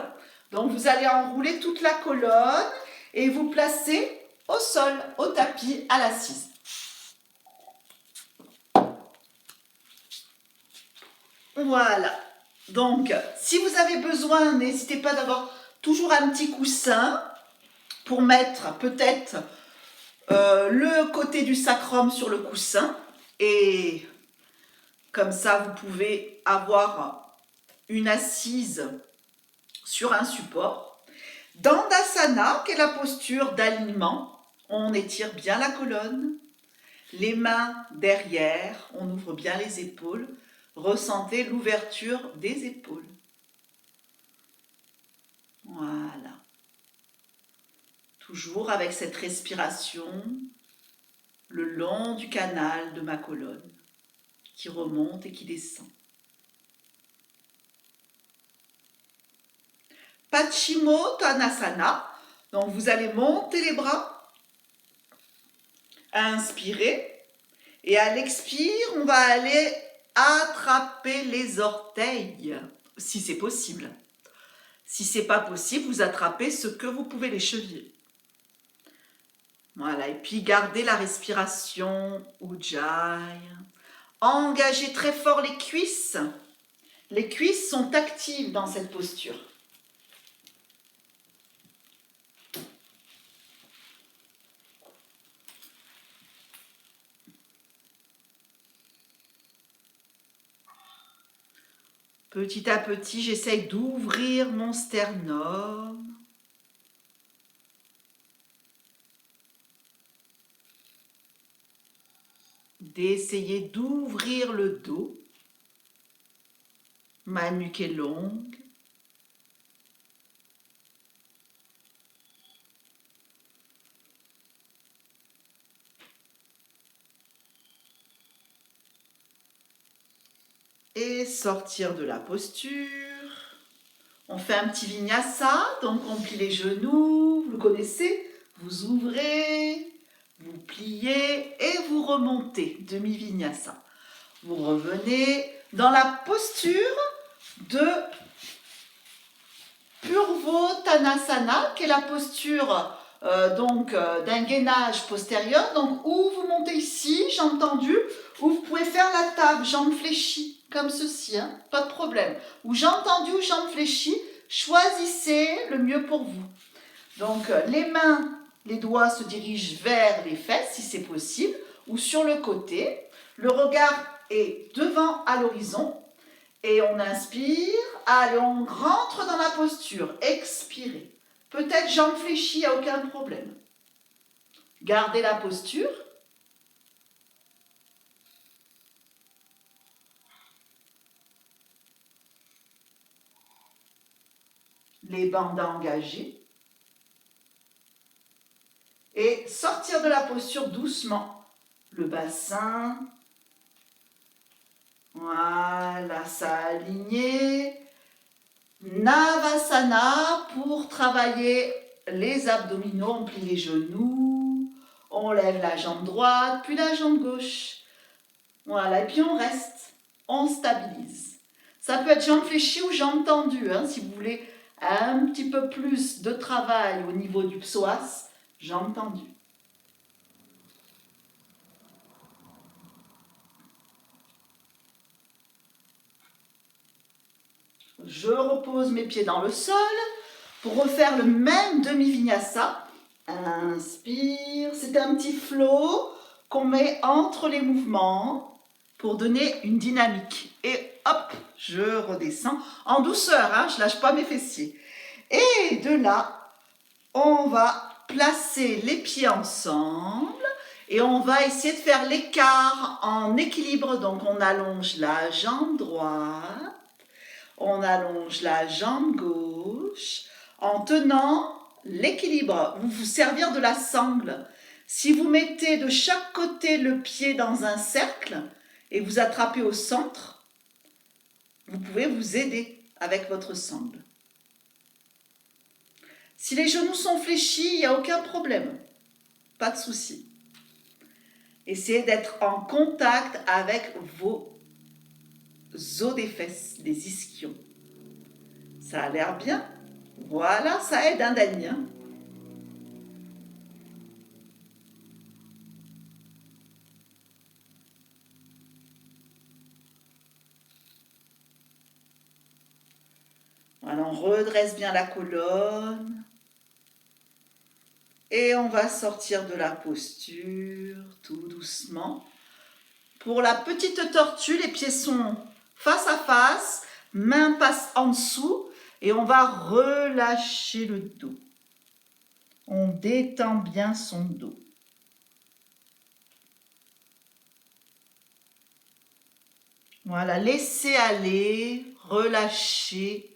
Donc vous allez enrouler toute la colonne et vous placer au sol, au tapis, à l'assise. Voilà. Donc si vous avez besoin, n'hésitez pas d'avoir toujours un petit coussin pour mettre peut-être le côté du sacrum sur le coussin et comme ça vous pouvez avoir une assise sur un support. Dandasana, qui est la posture d'alignement, on étire bien la colonne, les mains derrière, on ouvre bien les épaules, ressentez l'ouverture des épaules. Voilà. Toujours avec cette respiration le long du canal de ma colonne qui remonte et qui descend. Paschimottanasana, donc vous allez monter les bras, inspirez, et à l'expire, on va aller attraper les orteils, si c'est possible. Si c'est pas possible, vous attrapez ce que vous pouvez, les chevilles. Voilà, et puis gardez la respiration, Ujjayi. Engagez très fort les cuisses. Les cuisses sont actives dans cette posture. Petit à petit, j'essaye d'ouvrir mon sternum. D'essayer d'ouvrir le dos. Ma nuque est longue. Et sortir de la posture. On fait un petit vinyasa, donc on plie les genoux, vous le connaissez, vous ouvrez, vous pliez et vous remontez, demi-vinyasa. Vous revenez dans la posture de Purvottanasana, qui est la posture d'un gainage postérieur, donc où vous montez ici, jambes tendues, ou vous pouvez faire la table, jambes fléchies, comme ceci, hein, pas de problème. Ou jambes tendues ou jambes fléchies, choisissez le mieux pour vous. Donc les mains, les doigts se dirigent vers les fesses, si c'est possible, ou sur le côté. Le regard est devant à l'horizon. Et on inspire, allez, on rentre dans la posture, expirez. Peut-être jambes fléchies, il n'y a aucun problème. Gardez la posture. les bandes engagées. Et sortir de la posture doucement. Le bassin. Voilà, ça a aligné. Navasana pour travailler les abdominaux. On plie les genoux. On lève la jambe droite, puis la jambe gauche. Voilà, et puis on reste. On stabilise. Ça peut être jambes fléchies ou jambes tendues. Hein, si vous voulez un petit peu plus de travail au niveau du psoas, jambes tendues. Je repose mes pieds dans le sol pour refaire le même demi-vinyasa. Inspire, c'est un petit flow qu'on met entre les mouvements pour donner une dynamique. Et hop, je redescends en douceur, hein, je ne lâche pas mes fessiers. Et de là, on va placer les pieds ensemble et on va essayer de faire l'écart en équilibre. Donc on allonge la jambe droite, on allonge la jambe gauche en tenant l'équilibre. Vous vous servir de la sangle. Si vous mettez de chaque côté le pied dans un cercle et vous attrapez au centre, vous pouvez vous aider avec votre sangle. Si les genoux sont fléchis, il n'y a aucun problème. Pas de souci. Essayez d'être en contact avec vos os des fesses, les ischions. Ça a l'air bien. Voilà, ça aide, hein, Dani, hein. Voilà, on redresse bien la colonne. Et on va sortir de la posture tout doucement. Pour la petite tortue, les pieds sont face à face, mains passent en dessous et on va relâcher le dos. On détend bien son dos. Voilà, laissez aller, relâchez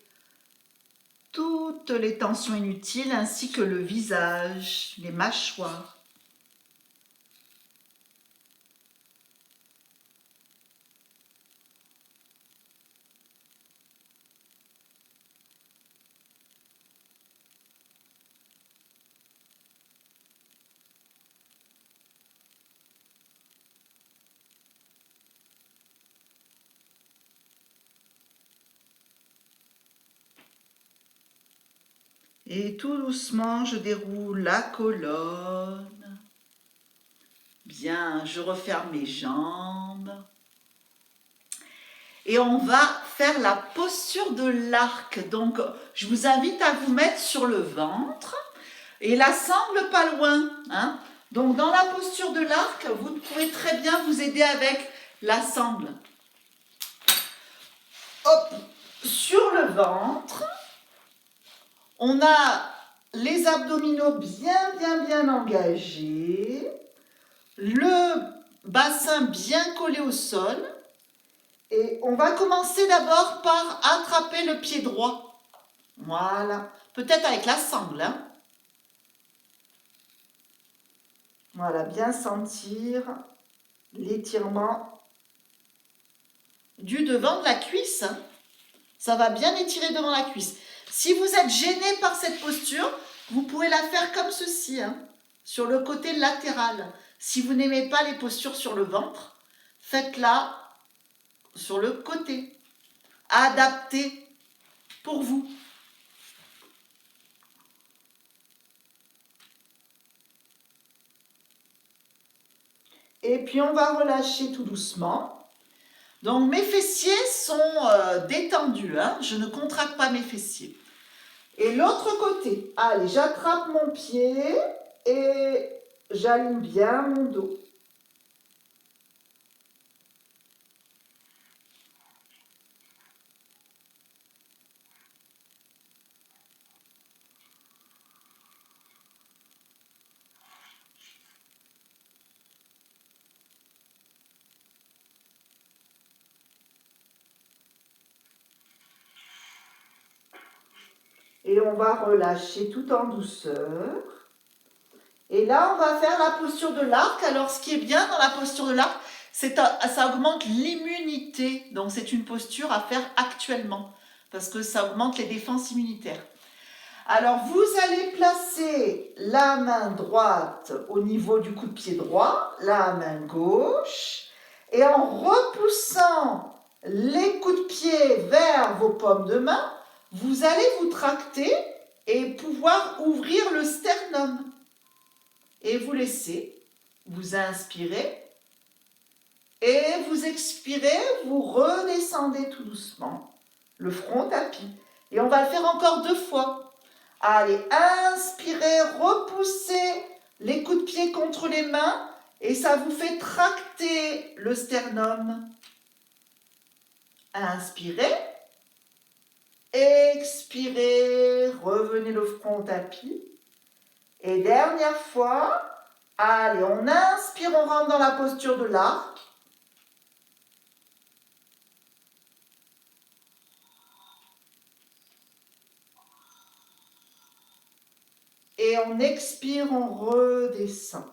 toutes les tensions inutiles ainsi que le visage, les mâchoires. Et tout doucement, je déroule la colonne. Bien, je referme mes jambes. Et on va faire la posture de l'arc. Donc, je vous invite à vous mettre sur le ventre et la sangle pas loin. Hein. Donc, dans la posture de l'arc, vous pouvez très bien vous aider avec la sangle. Hop, sur le ventre, on a les abdominaux bien engagés, le bassin bien collé au sol. Et on va commencer d'abord par attraper le pied droit. Voilà. Peut-être avec la sangle. Hein. Voilà, bien sentir l'étirement du devant de la cuisse. Ça va bien étirer devant la cuisse. Si vous êtes gêné par cette posture, vous pouvez la faire comme ceci, hein, sur le côté latéral. Si vous n'aimez pas les postures sur le ventre, faites-la sur le côté. Adapté pour vous. Et puis on va relâcher tout doucement. Donc mes fessiers sont détendus, hein, je ne contracte pas mes fessiers. Et l'autre côté, allez, j'attrape mon pied et j'aligne bien mon dos. Et on va relâcher tout en douceur. Et là, on va faire la posture de l'arc. Alors, ce qui est bien dans la posture de l'arc, c'est que ça augmente l'immunité. Donc, c'est une posture à faire actuellement parce que ça augmente les défenses immunitaires. Alors, vous allez placer la main droite au niveau du coup de pied droit, la main gauche, et en repoussant les coups de pied vers vos paumes de main, vous allez vous tracter et pouvoir ouvrir le sternum. Et vous laissez, vous inspirez, et vous expirez, vous redescendez tout doucement, le front tapis. Et on va le faire encore 2 fois. Allez, inspirez, repoussez les coups de pied contre les mains et ça vous fait tracter le sternum. Inspirez, expirez, revenez le front au tapis. Et dernière fois, allez, on inspire, on rentre dans la posture de l'arc. Et on expire, on redescend.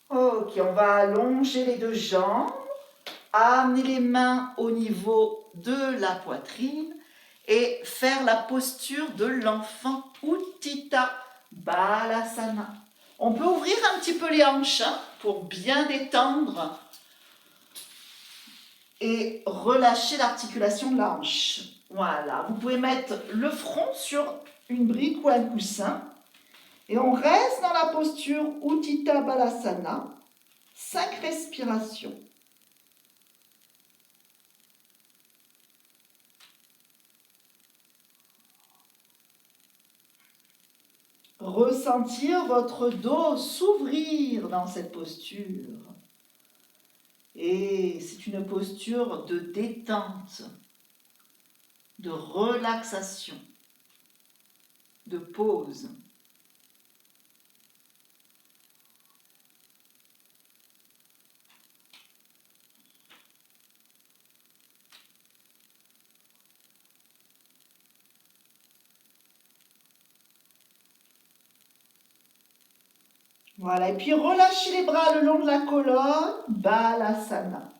Ok, on va allonger les 2 jambes, amener les mains au niveau de la poitrine et faire la posture de l'enfant Utthita Balasana. On peut ouvrir un petit peu les hanches pour bien détendre et relâcher l'articulation de la hanche. Voilà, vous pouvez mettre le front sur une brique ou un coussin. Et on reste dans la posture Utthita Balasana, 5 respirations. Ressentir votre dos s'ouvrir dans cette posture. Et c'est une posture de détente, de relaxation, de pause. Voilà, et puis relâchez les bras le long de la colonne, Balasana.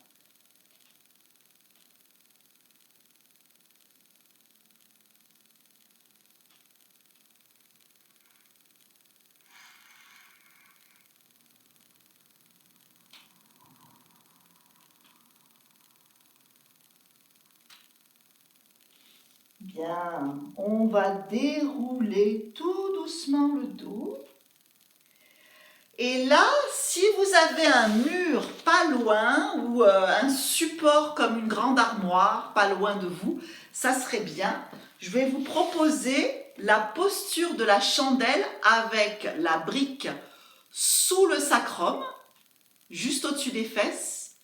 Bien, on va dérouler tout doucement le dos. Et là, si vous avez un mur pas loin ou un support comme une grande armoire pas loin de vous, ça serait bien. Je vais vous proposer la posture de la chandelle avec la brique sous le sacrum, juste au-dessus des fesses.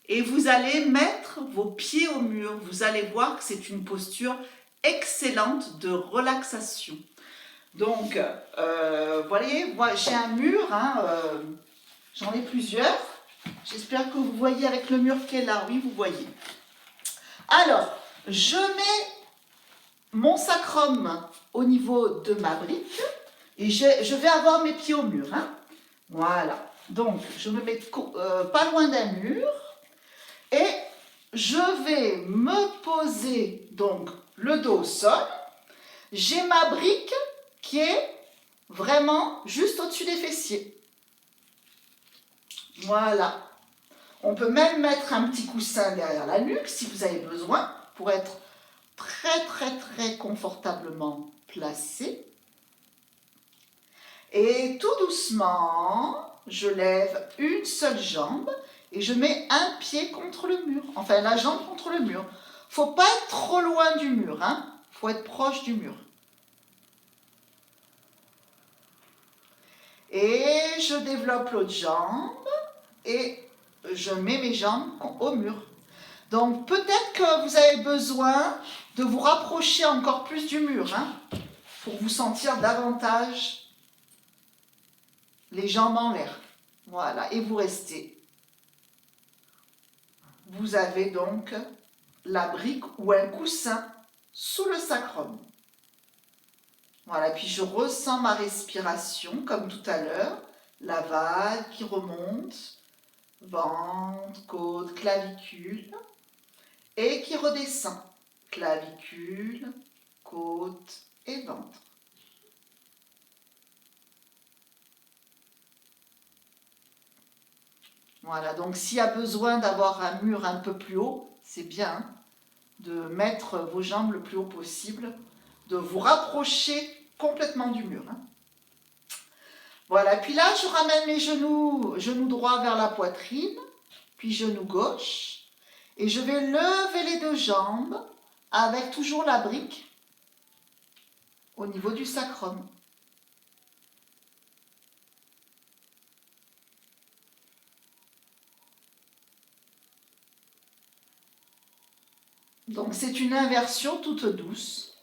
Et vous allez mettre vos pieds au mur. Vous allez voir que c'est une posture excellente de relaxation. Donc, voyez, j'ai un mur, j'en ai plusieurs. J'espère que vous voyez avec le mur qui est là. Oui, vous voyez. Alors, je mets mon sacrum au niveau de ma brique et je vais avoir mes pieds au mur. Voilà. Donc, je me mets pas loin d'un mur et je vais me poser donc le dos au sol. J'ai ma brique qui est vraiment juste au-dessus des fessiers. Voilà. On peut même mettre un petit coussin derrière la nuque si vous avez besoin pour être très confortablement placé. Et tout doucement, je lève une seule jambe et je mets un pied contre le mur. Enfin, la jambe contre le mur. Faut pas être trop loin du mur, faut être proche du mur. Et je développe l'autre jambe et je mets mes jambes au mur. Donc peut-être que vous avez besoin de vous rapprocher encore plus du mur pour vous sentir davantage les jambes en l'air. Voilà, et vous restez. Vous avez donc la brique ou un coussin sous le sacrum. Voilà, puis je ressens ma respiration comme tout à l'heure. La vague qui remonte, ventre, côte, clavicule, et qui redescend. Clavicule, côte et ventre. Voilà, donc s'il y a besoin d'avoir un mur un peu plus haut, c'est bien hein, de mettre vos jambes le plus haut possible, de vous rapprocher complètement du mur. Hein. Voilà, puis là, je ramène mes genoux droits vers la poitrine, puis genou gauche, et je vais lever les deux jambes avec toujours la brique au niveau du sacrum. Donc c'est une inversion toute douce.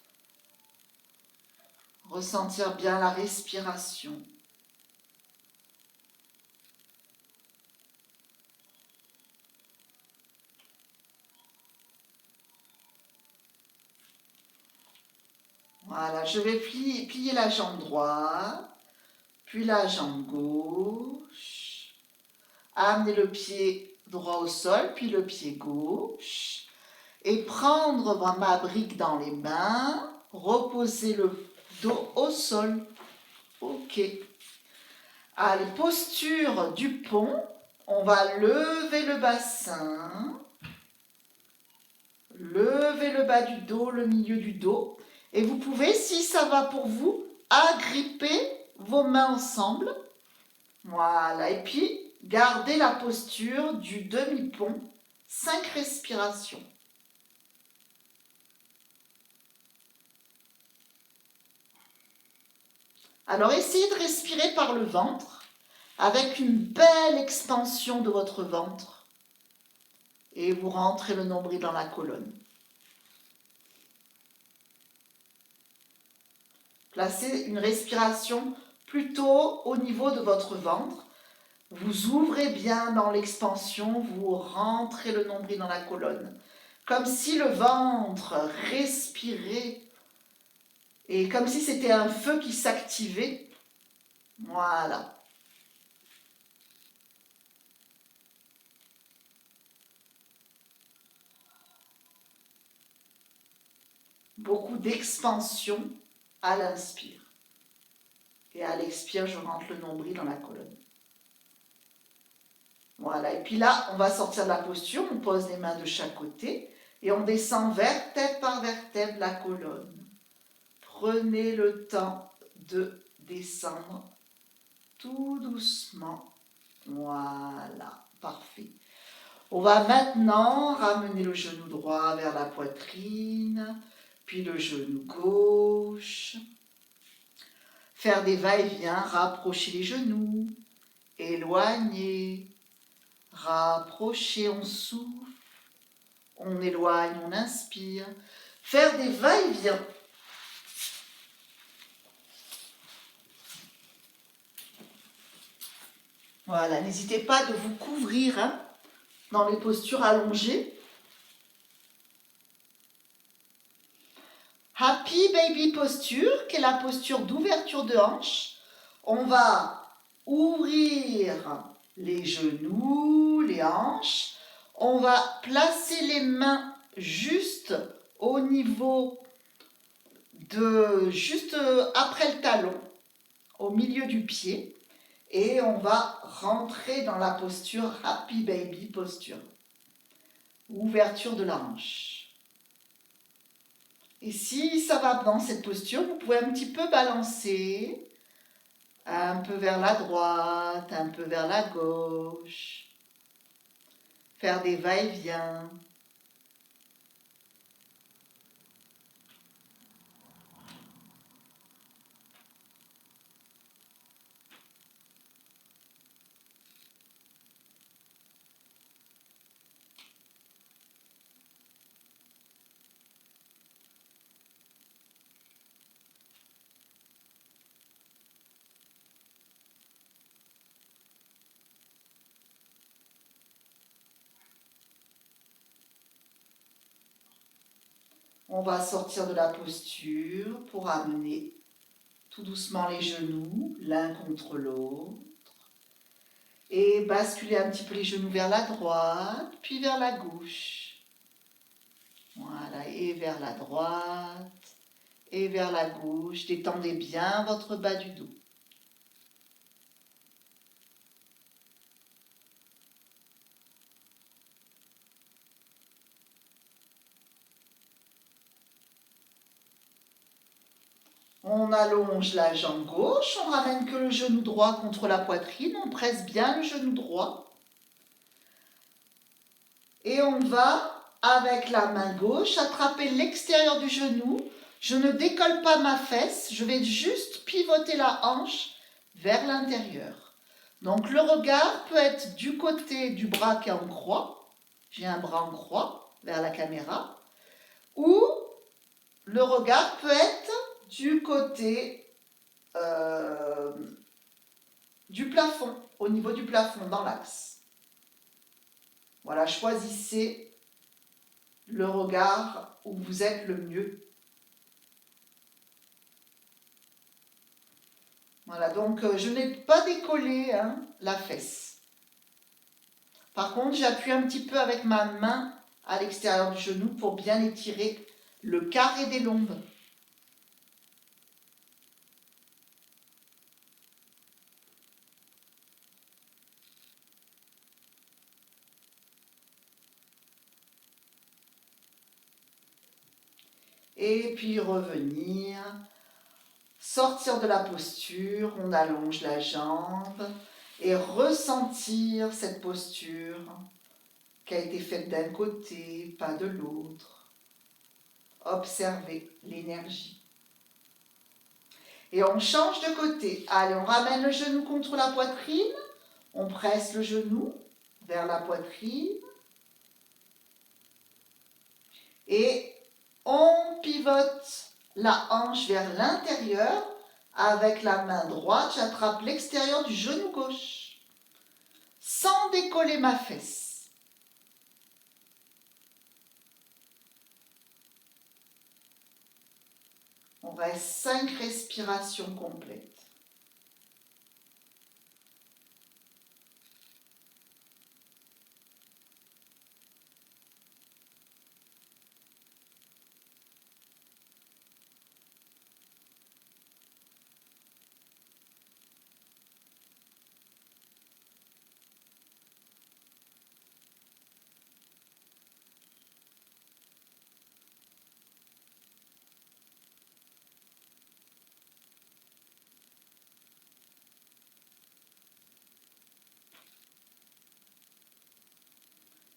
Ressentir bien la respiration. Voilà, je vais plier la jambe droite, puis la jambe gauche. Amener le pied droit au sol, puis le pied gauche. Et prendre ma brique dans les mains, reposer le dos au sol. Ok. Allez, posture du pont. On va lever le bassin, lever le bas du dos, le milieu du dos. Et vous pouvez, si ça va pour vous, agripper vos mains ensemble. Voilà. Et puis, gardez la posture du demi-pont. 5 respirations. Alors, essayez de respirer par le ventre avec une belle expansion de votre ventre. Et vous rentrez le nombril dans la colonne. Placez une respiration plutôt au niveau de votre ventre. Vous ouvrez bien dans l'expansion, vous rentrez le nombril dans la colonne. Comme si le ventre respirait et comme si c'était un feu qui s'activait. Voilà. Beaucoup d'expansion à l'inspire. Et à l'expire, je rentre le nombril dans la colonne. Voilà, et puis là, on va sortir de la posture, on pose les mains de chaque côté et on descend vertèbre par vertèbre la colonne. Prenez le temps de descendre tout doucement. Voilà, parfait. On va maintenant ramener le genou droit vers la poitrine, puis le genou gauche. Faire des va-et-vient, rapprocher les genoux, éloigner, rapprocher, on souffle, on éloigne, on inspire. Faire des va-et-vient. Voilà, n'hésitez pas de vous couvrir hein, dans les postures allongées. Happy Baby Posture, qui est la posture d'ouverture de hanche. On va ouvrir les genoux, les hanches. On va placer les mains juste au niveau juste après le talon, au milieu du pied. Et on va rentrer dans la posture Happy Baby Posture. Ouverture de la hanche. Et si ça va dans cette posture, vous pouvez un petit peu balancer. Un peu vers la droite, un peu vers la gauche. Faire des va-et-vient. On va sortir de la posture pour amener tout doucement les genoux, l'un contre l'autre. Et basculez un petit peu les genoux vers la droite, puis vers la gauche. Voilà, et vers la droite, et vers la gauche. Détendez bien votre bas du dos. On allonge la jambe gauche, on ramène que le genou droit contre la poitrine, on presse bien le genou droit. Et on va, avec la main gauche, attraper l'extérieur du genou. Je ne décolle pas ma fesse, je vais juste pivoter la hanche vers l'intérieur. Donc le regard peut être du côté du bras qui est en croix, j'ai un bras en croix vers la caméra, ou le regard peut être du côté du plafond, au niveau du plafond, dans l'axe. Voilà, choisissez le regard où vous êtes le mieux. Voilà, donc je n'ai pas décollé la fesse. Par contre, j'appuie un petit peu avec ma main à l'extérieur du genou pour bien étirer le carré des lombes. Et puis revenir, sortir de la posture, on allonge la jambe et ressentir cette posture qui a été faite d'un côté, pas de l'autre. Observez l'énergie. Et on change de côté. Allez, on ramène le genou contre la poitrine, on presse le genou vers la poitrine et on pivote la hanche vers l'intérieur. Avec la main droite, j'attrape l'extérieur du genou gauche sans décoller ma fesse. On reste 5 respirations complètes.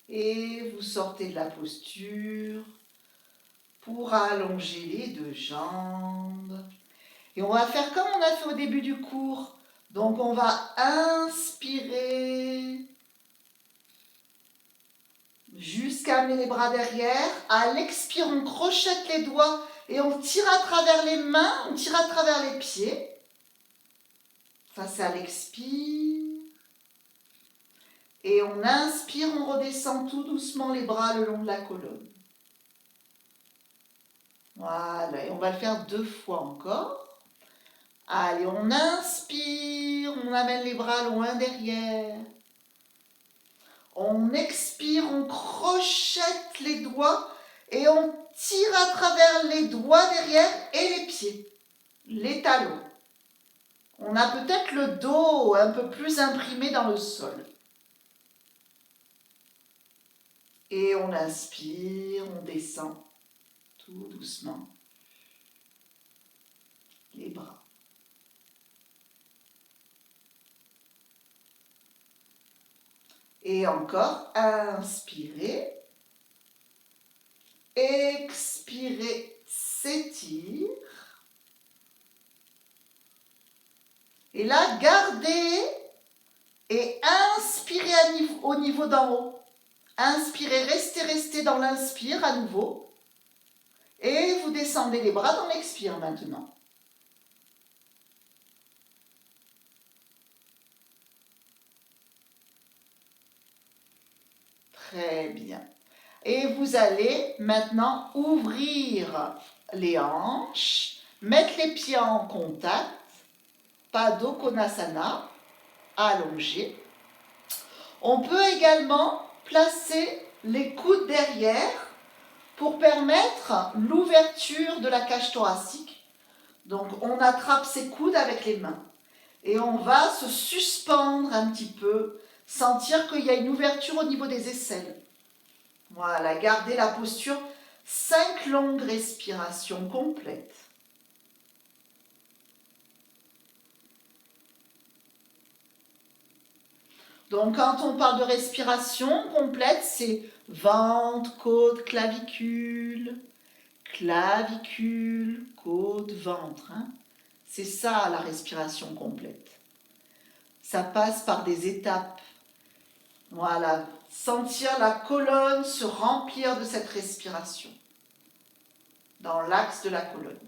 Et vous sortez de la posture pour allonger les deux jambes. Et on va faire comme on a fait au début du cours. Donc on va inspirer jusqu'à amener les bras derrière. À l'expire, on crochette les doigts et on tire à travers les mains, on tire à travers les pieds. Ça, c'est à l'expire. Et on inspire, on redescend tout doucement les bras le long de la colonne. Voilà, et on va le faire 2 fois encore. Allez, on inspire, on amène les bras loin derrière. On expire, on crochette les doigts et on tire à travers les doigts derrière et les pieds, les talons. On a peut-être le dos un peu plus imprimé dans le sol. Et on inspire, on descend tout doucement les bras. Et encore, inspirez, expirez, s'étire. Et là, gardez et inspirez au niveau d'en haut. Inspirez, restez dans l'inspire à nouveau. Et vous descendez les bras dans l'expire maintenant. Très bien. Et vous allez maintenant ouvrir les hanches, Mettre les pieds en contact, Paddo Konasana, allongé. On peut également placer les coudes derrière pour permettre l'ouverture de la cage thoracique. Donc on attrape ses coudes avec les mains et on va se suspendre un petit peu, sentir qu'il y a une ouverture au niveau des aisselles. Voilà, gardez la posture, 5 longues respirations complètes. Donc, quand on parle de respiration complète, c'est ventre, côte, clavicule, clavicule, côte, ventre. Hein. C'est ça la respiration complète. Ça passe par des étapes. Voilà, sentir la colonne se remplir de cette respiration dans l'axe de la colonne.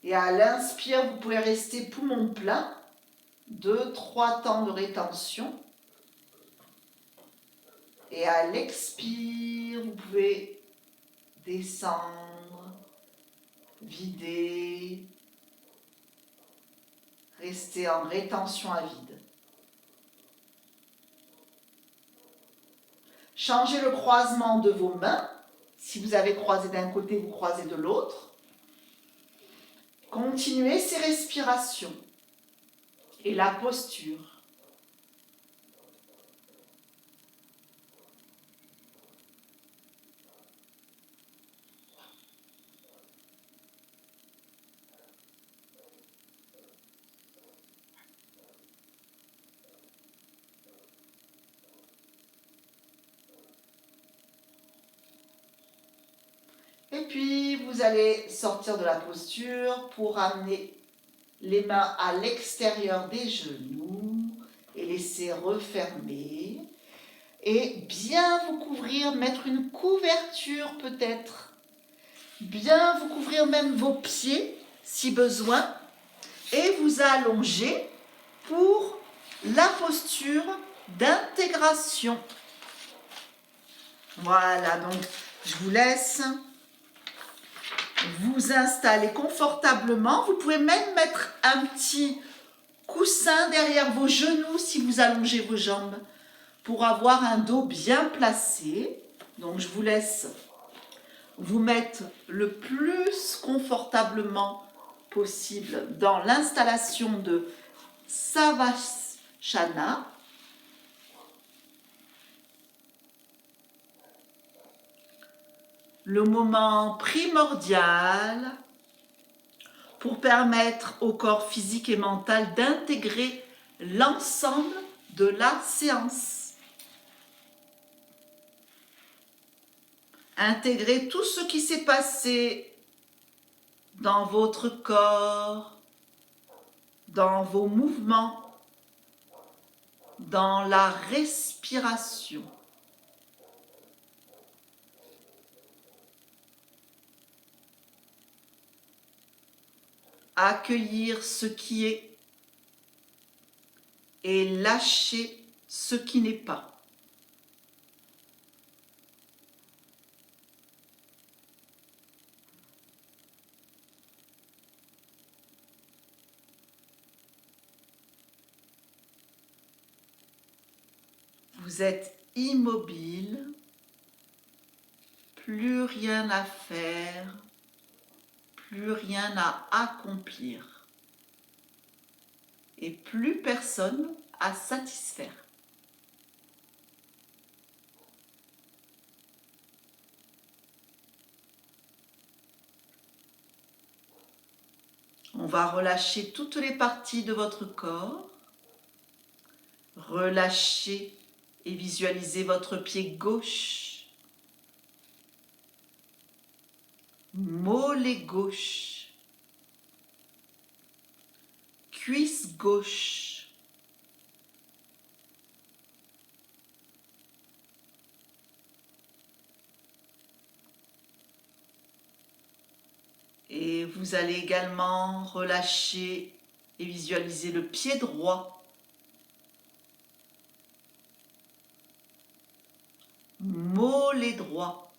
Et à l'inspire, vous pouvez rester poumon plein, 2-3 temps de rétention. Et à l'expire, vous pouvez descendre, vider, rester en rétention à vide. Changez le croisement de vos mains. Si vous avez croisé d'un côté, vous croisez de l'autre. Continuez ces respirations et la posture. Et puis, vous allez sortir de la posture pour amener les mains à l'extérieur des genoux et laisser refermer. Et bien vous couvrir, mettre une couverture peut-être. Bien vous couvrir même vos pieds si besoin. Et vous allonger pour la posture d'intégration. Voilà, donc je vous laisse vous installer confortablement. Vous pouvez même mettre un petit coussin derrière vos genoux si vous allongez vos jambes pour avoir un dos bien placé. Donc je vous laisse vous mettre le plus confortablement possible dans l'installation de Savasana. Le moment primordial pour permettre au corps physique et mental d'intégrer l'ensemble de la séance. Intégrer tout ce qui s'est passé dans votre corps, dans vos mouvements, dans la respiration. Accueillir ce qui est et lâcher ce qui n'est pas. Vous êtes immobile, plus rien à faire, plus rien à accomplir et plus personne à satisfaire. On va relâcher toutes les parties de votre corps. Relâchez et visualisez votre pied gauche, mollet gauche, cuisse gauche, et vous allez également relâcher et visualiser le pied droit mollet droit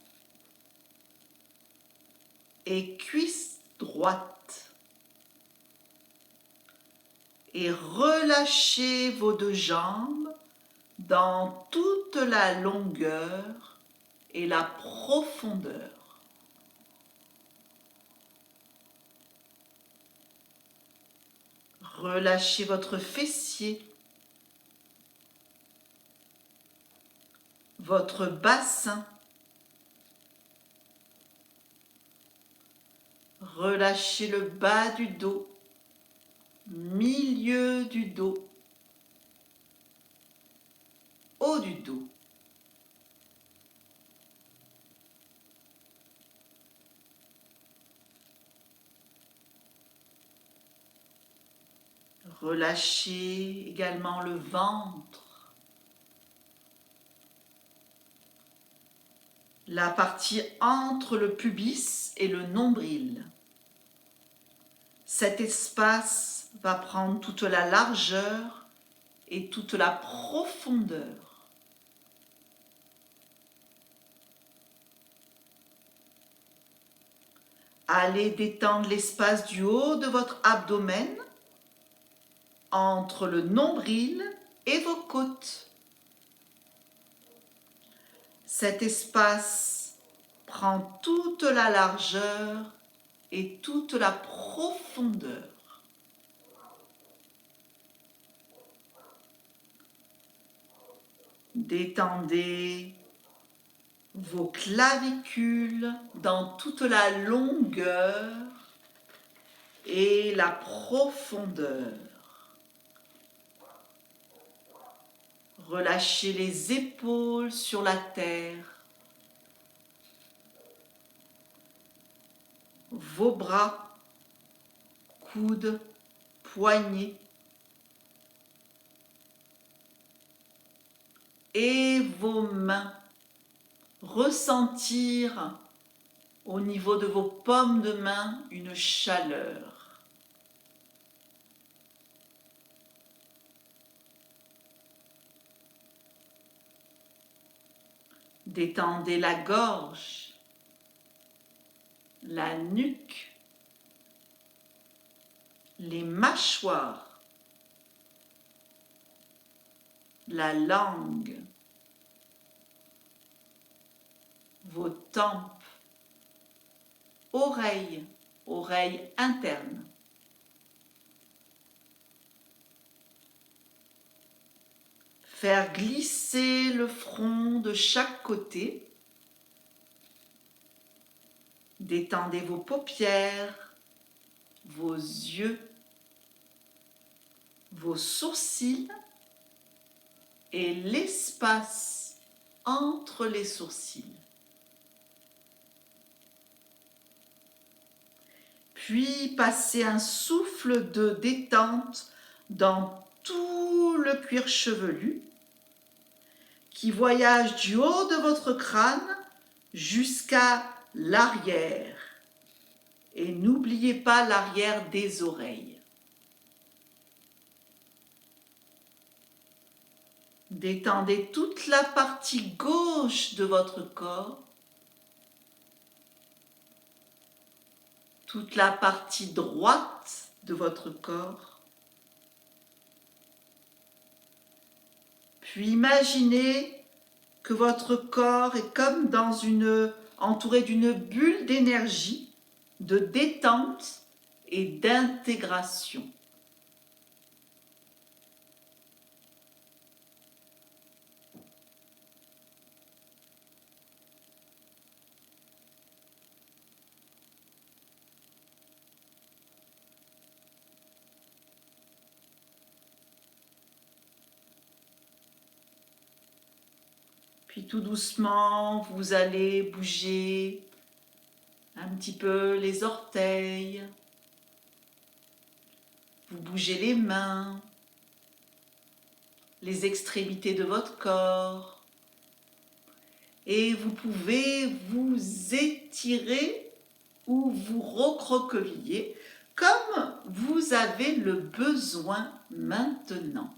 et cuisse droite. Et relâchez vos deux jambes dans toute la longueur et la profondeur. Relâchez votre fessier, votre bassin. Relâchez le bas du dos, milieu du dos, haut du dos. Relâchez également le ventre, la partie entre le pubis et le nombril. Cet espace va prendre toute la largeur et toute la profondeur. Allez détendre l'espace du haut de votre abdomen entre le nombril et vos côtes. Cet espace prend toute la largeur et toute la profondeur. Détendez vos clavicules dans toute la longueur et la profondeur. Relâchez les épaules sur la terre. Vos bras, coudes, poignets. Et vos mains. Ressentir au niveau de vos paumes de main une chaleur. Détendez la gorge, la nuque, les mâchoires, la langue, vos tempes, oreilles, oreilles internes. Faire glisser le front de chaque côté. Détendez vos paupières, vos yeux, vos sourcils et l'espace entre les sourcils. Puis passez un souffle de détente dans tout le cuir chevelu qui voyage du haut de votre crâne jusqu'à l'arrière. Et n'oubliez pas l'arrière des oreilles. Détendez toute la partie gauche de votre corps, toute la partie droite de votre corps. Puis imaginez que votre corps est comme entouré d'une bulle d'énergie, de détente et d'intégration. Puis tout doucement, vous allez bouger un petit peu les orteils. Vous bougez les mains, les extrémités de votre corps. Et vous pouvez vous étirer ou vous recroqueviller comme vous avez le besoin maintenant.